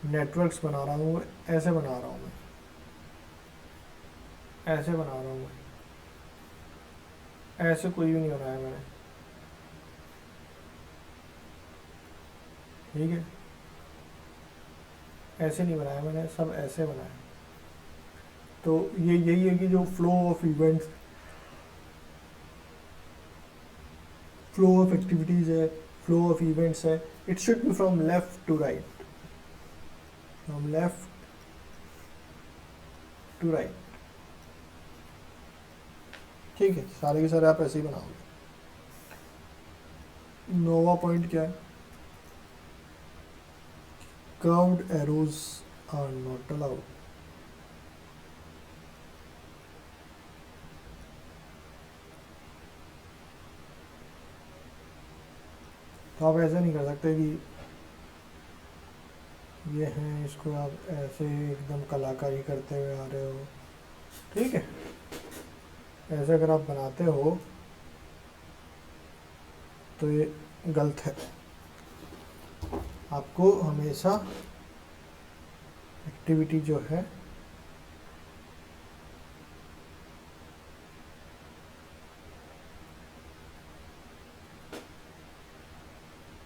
Speaker 1: नेटवर्क्स बना रहा हूँ वो ऐसे बना रहा हूँ, मैं ऐसे बना रहा हूँ, मैं ऐसे कोई भी नहीं बनाया मैंने. ठीक है, ऐसे नहीं बनाया मैंने, सब ऐसे बनाया. तो ये यही है कि जो flow of events, flow of activities है, फ्लो ऑफ इवेंट्स है, it should be from left to right, from left to right. ठीक है, सारे के सारे आप ऐसे ही बनाओगे. 9वां पॉइंट क्या है? Curved arrows are not allowed. तो आप ऐसा नहीं कर सकते कि ये हैं, इसको आप ऐसे एकदम कलाकारी करते हुए आ रहे हो. ठीक है, ऐसे अगर आप बनाते हो तो ये गलत है. आपको हमेशा एक्टिविटी जो है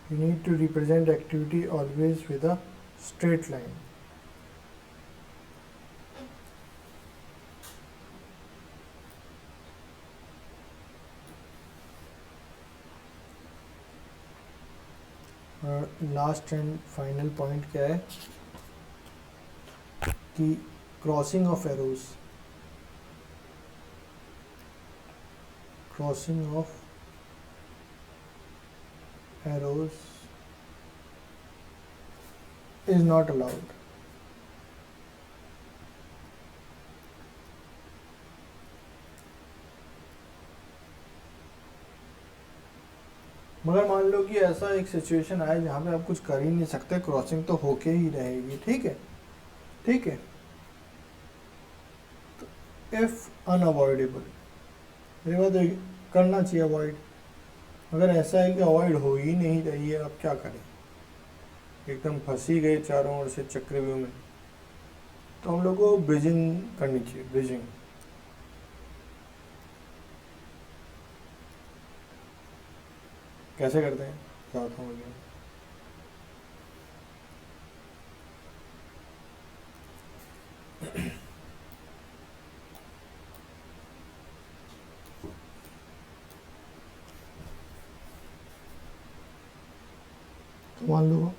Speaker 1: you need to represent activity always with a straight line. और लास्ट एंड फाइनल पॉइंट क्या है कि crossing of arrows, crossing of arrows is not allowed. मगर मान लो कि ऐसा एक सिचुएशन आए जहाँ पे आप कुछ कर ही नहीं सकते, क्रॉसिंग तो होके ही रहेगी. ठीक है, ठीक है. तो इफ अनअवॉइडेबल, ये बात करना चाहिए अवॉइड. अगर ऐसा है कि अवॉइड हो ही नहीं रही है, आप क्या करें, एकदम फंसी गए चारों ओर से चक्रव्यूह में, तो हम लोग को ब्रिजिंग करनी चाहिए. ब्रिजिंग कैसे करते हैं बताता हूँ मुझे. तो मान लो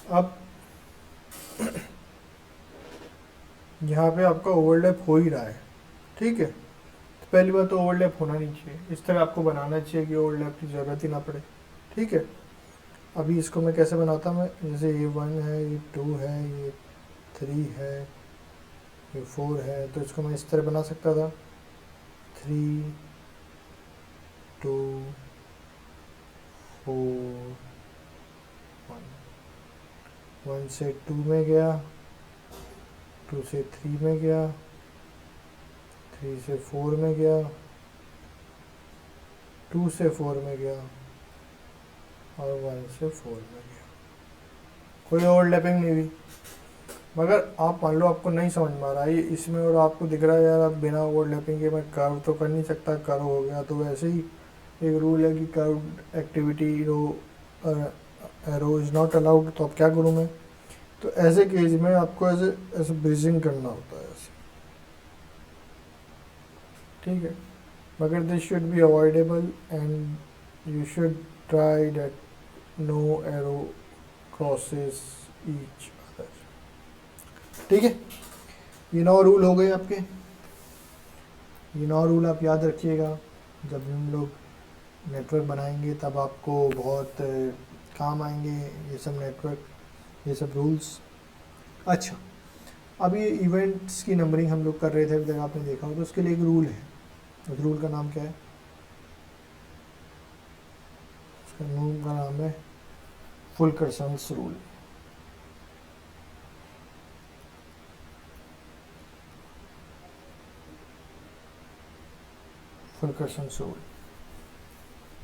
Speaker 1: अब यहाँ पे आपका ओवरलैप हो ही रहा है. ठीक है, तो पहली बात तो ओवरलैप होना नहीं चाहिए. इस तरह आपको बनाना चाहिए कि ओवरलैप की ज़रूरत ही ना पड़े. ठीक है, अभी इसको मैं कैसे बनाता हूँ, मैं जैसे ये 1 है, ये 2 है, ये 3 है, ये 4 है, तो इसको मैं इस तरह बना सकता था. 3 2 4 1, 1 से 2 में गया, 2 से 3 में गया, 3 से 4 में गया, 2 से 4 में गया और 1 से 4 में गया. कोई ओवरलैपिंग नहीं हुई. मगर आप मान लो आपको नहीं समझ में आ रहा है इसमें, और आपको दिख रहा है यार अब बिना ओवरलैपिंग के मैं कर्व तो कर नहीं सकता, कर्व हो गया. तो वैसे ही एक रूल है कि curve activity row arrow is not allowed, तो अब क्या करूँ मैं? तो ऐसे केस में आपको ऐसे ऐसे ब्रीजिंग करना होता है ऐसे, ठीक है। मगर this should be avoidable and you should try that no arrow crosses each other, ठीक है। ये 9 रूल हो गए आपके। ये 9 रूल आप याद रखिएगा, जब हम लोग नेटवर्क बनाएंगे तब आपको बहुत काम आएंगे ये सब नेटवर्क, ये सब रूल्स। अच्छा, अब ये इवेंट्स की नंबरिंग हम लोग कर रहे थे, अभी तक आपने देखा हो, तो उसके लिए एक रूल है। उस रूल का नाम क्या है? उसका रूल का नाम है फुल्करसंस रूल। फुल्करसंस रूल,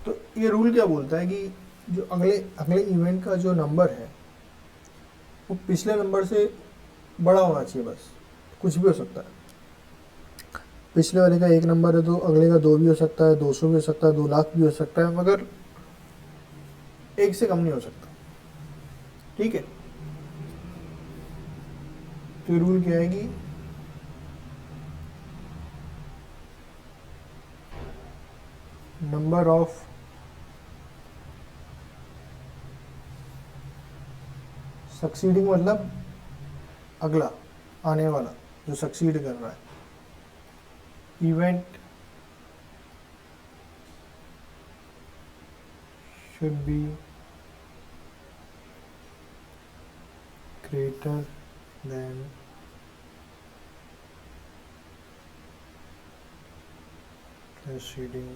Speaker 1: तो ये रूल क्या बोलता है कि जो अगले अगले इवेंट का जो नंबर है वो पिछले नंबर से बड़ा होना चाहिए, बस। कुछ भी हो सकता है, पिछले वाले का 1 नंबर है तो अगले का 2 भी हो सकता है, 200 भी हो सकता है, 2 लाख भी हो सकता है, मगर 1 से कम नहीं हो सकता, ठीक है। तो रूल क्या है कि नंबर ऑफ सक्सीडिंग मतलब अगला आने वाला जो सक्सीड कर रहा है event should be greater than preceding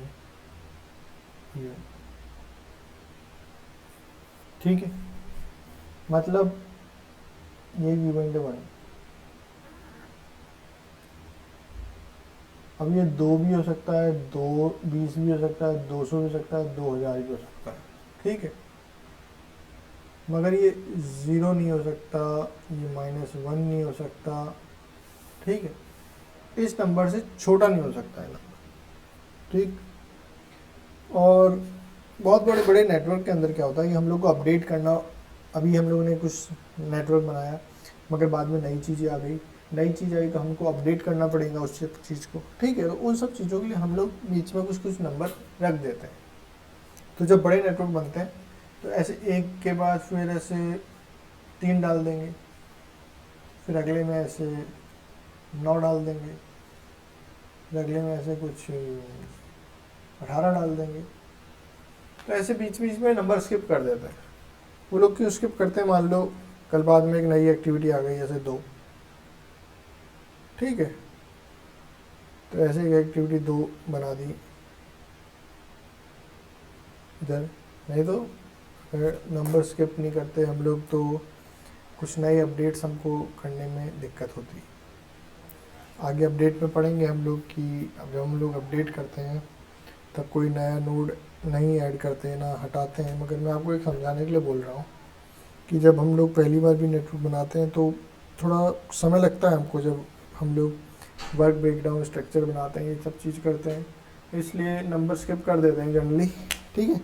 Speaker 1: event, ठीक है। मतलब ये इवेंट है 1, अब ये 2 भी हो सकता है, 220 भी हो सकता है, 200 भी हो सकता है, 2000 भी हो सकता है, ठीक है। मगर ये 0 नहीं हो सकता, ये -1 नहीं हो सकता, ठीक है। इस नंबर से छोटा नहीं हो सकता है नंबर, ठीक। और बहुत बड़े बड़े नेटवर्क के अंदर क्या होता है कि हम लोग को अपडेट करना, अभी हम लोगों ने कुछ नेटवर्क बनाया मगर बाद में नई चीज़ें आ गई, नई चीज़ आई तो हमको अपडेट करना पड़ेगा उस चीज़ को, ठीक है। तो उन सब चीज़ों के लिए हम लोग बीच में कुछ कुछ नंबर रख देते हैं। तो जब बड़े नेटवर्क बनते हैं तो ऐसे 1 के बाद फिर ऐसे 3 डाल देंगे, फिर अगले में ऐसे 9 डाल देंगे, फिर अगले में ऐसे कुछ 18 डाल देंगे। तो ऐसे बीच बीच में नंबर स्किप कर देते हैं। वो लोग क्यों स्किप करते हैं? मान लो कल बाद में एक नई एक्टिविटी आ गई जैसे 2, ठीक है। तो ऐसे एक एक्टिविटी 2 बना दी इधर, नहीं तो अगर नंबर स्किप नहीं करते हम लोग तो कुछ नए अपडेट्स हमको करने में दिक्कत होती है। आगे अपडेट में पढ़ेंगे हम लोग कि अब जब हम लोग अपडेट करते हैं तब कोई नया नोड नहीं ऐड करते हैं ना हटाते हैं, मगर मैं आपको एक समझाने के लिए बोल रहा हूँ कि जब हम लोग पहली बार भी नेटवर्क बनाते हैं तो थोड़ा समय लगता है हमको, जब हम लोग वर्क ब्रेकडाउन स्ट्रक्चर बनाते हैं, ये सब चीज़ करते हैं, इसलिए नंबर स्किप कर देते हैं जनरली, ठीक है।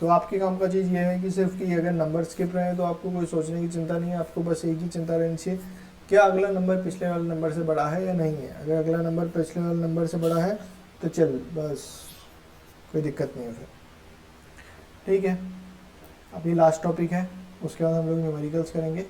Speaker 1: तो आपके काम का चीज़ ये है कि सिर्फ कि अगर नंबर स्किप रहे हैं तो आपको कोई सोचने की चिंता नहीं है, आपको बस एक ही चिंता रहनी चाहिए, क्या अगला नंबर पिछले वाले नंबर से बड़ा है या नहीं है। अगर अगला नंबर पिछले वाले नंबर से बड़ा है तो चल बस, कोई दिक्कत नहीं है फिर, ठीक है। अभी लास्ट टॉपिक है, उसके बाद हम लोग न्यूमेरिकल्स करेंगे।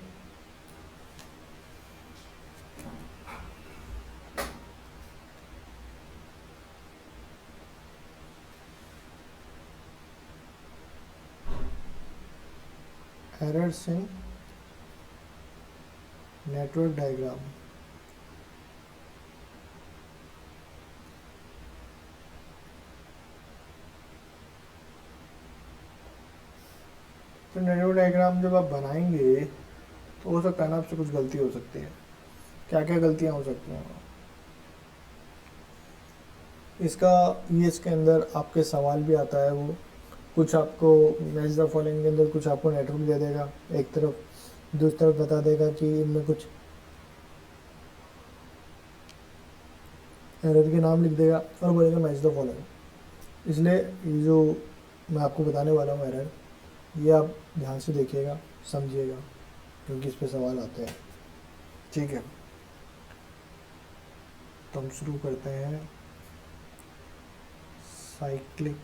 Speaker 1: Errors in network diagram. तो नेटवर्क डायग्राम जब आप बनाएंगे तो हो सकता है ना आपसे कुछ गलती हो सकती है। क्या क्या गलतियां हो सकती हैं इसका, ये इसके अंदर आपके सवाल भी आता है, वो कुछ आपको मैच द फॉलोइंग के अंदर कुछ आपको नेटवर्क दे देगा एक तरफ, दूसरी तरफ बता देगा कि इनमें कुछ एरर के नाम लिख देगा और बोलेगा मैच द फॉलोइंग। इसलिए ये जो मैं आपको बताने वाला हूँ एरर, ये आप ध्यान से देखिएगा, समझिएगा, क्योंकि इस पे सवाल आते हैं। ठीक है, तो हम शुरू करते हैं। साइक्लिक,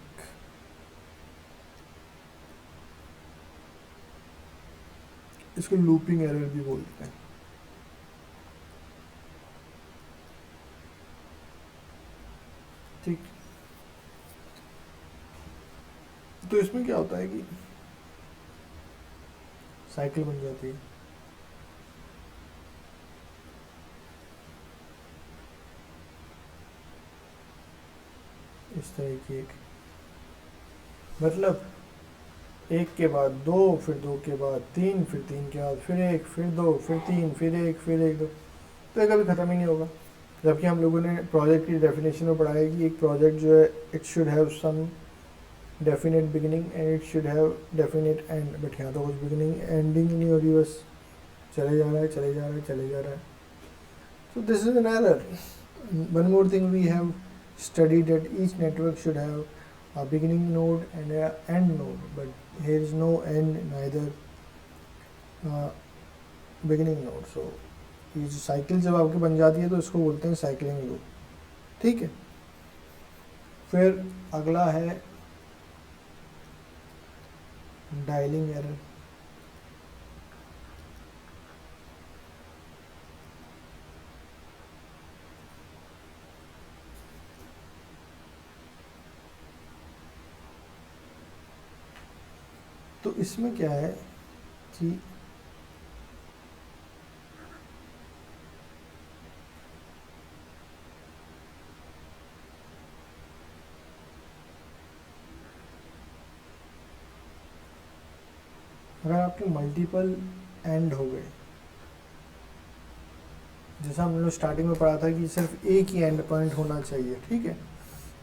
Speaker 1: इसको लूपिंग एरर भी बोलते हैं। ठीक, तो इसमें क्या होता है कि साइकिल बन जाती है, इस तरह की एक, मतलब एक के बाद दो, फिर दो के बाद तीन, फिर तीन के बाद फिर एक, फिर दो, फिर तीन, फिर एक, फिर एक, दो, तो ये कभी ख़त्म ही नहीं होगा। जबकि हम लोगों ने प्रोजेक्ट की डेफिनेशन में पढ़ा है कि एक प्रोजेक्ट जो है it should have some definite beginning and it should have definite end, but यहाँ तो कुछ बिगिनिंग एंडिंग ही नहीं हो रही, बस चले जा रहा है, चले जा रहा है, चले जा रहा है। So this is an error. One more thing we have studied that each network should have a beginning node and a end node, but here is no end, neither beginning node. So ये जो cycle जब आपकी बन जाती है तो इसको बोलते हैं साइक्लिंग लूप। ठीक है, फिर अगला है डायलिंग एरर। तो इसमें क्या है कि अगर आपके मल्टीपल एंड हो गए, जैसा हम लोग स्टार्टिंग में पढ़ा था कि सिर्फ एक ही एंड पॉइंट होना चाहिए, ठीक है,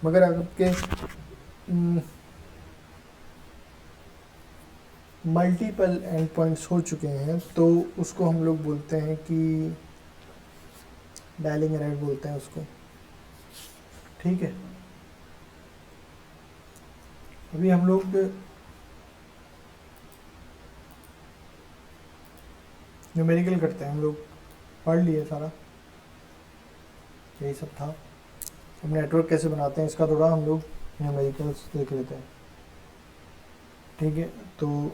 Speaker 1: मगर आपके मल्टीपल एंड पॉइंट्स हो चुके हैं तो उसको हम लोग बोलते हैं कि डायलिंग एरर बोलते हैं उसको। ठीक है, अभी हम लोग न्यूमेरिकल करते हैं, हम लोग पढ़ लिए सारा, यही सब था। अब नेटवर्क कैसे बनाते हैं इसका थोड़ा हम लोग न्यूमेरिकल्स देख लेते हैं। ठीक है, तो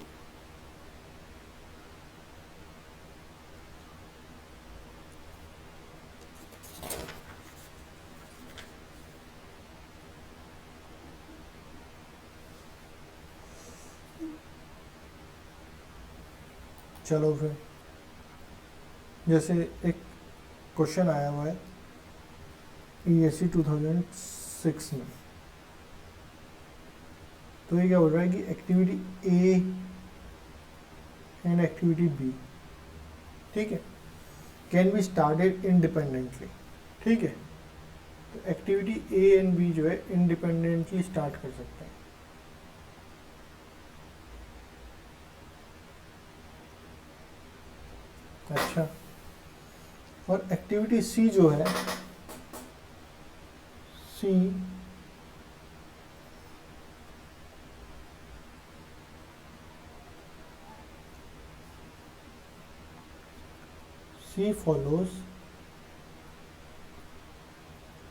Speaker 1: चलो फिर, जैसे एक क्वेश्चन आया हुआ है ESC 2006 में, तो ये क्या बोल रहा है कि activity A and activity B, ठीक है, कैन बी स्टार्टेड इंडिपेंडेंटली। ठीक है, तो एक्टिविटी ए एंड बी जो है इंडिपेंडेंटली स्टार्ट कर सकते हैं। अच्छा, और एक्टिविटी सी जो है, सी सी फॉलोज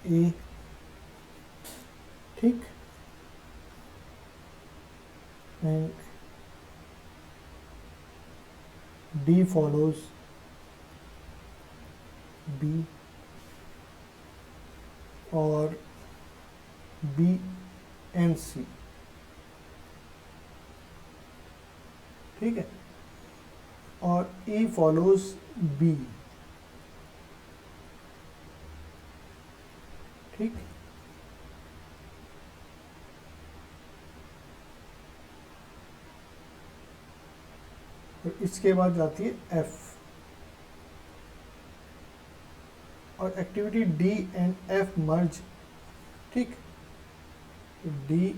Speaker 1: ए, ठीक, एंड डी फॉलोज बी, और बी एंड सी। ठीक है, और ई फॉलोज बी। ठीक, और इसके बाद जाती है एफ, और activity D and F merge. ठीक, डी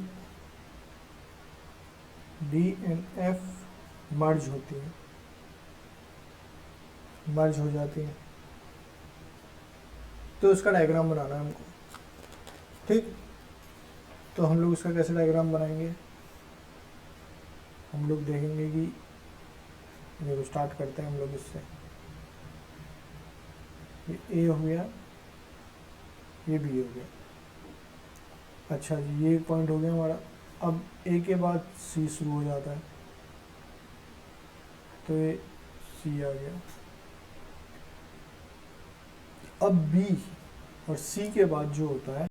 Speaker 1: एंड एफ मर्ज होती है, मर्ज हो जाती है, तो इसका डायग्राम बनाना है हमको। ठीक, तो हम लोग इसका कैसे डायग्राम बनाएंगे, हम लोग देखेंगे कि देखो स्टार्ट करते हैं हम लोग इससे। ये ए हो गया, ये बी हो गया। अच्छा जी, ये एक पॉइंट हो गया हमारा। अब ए के बाद सी शुरू हो जाता है, तो ये सी आ गया। अब बी और सी के बाद जो होता है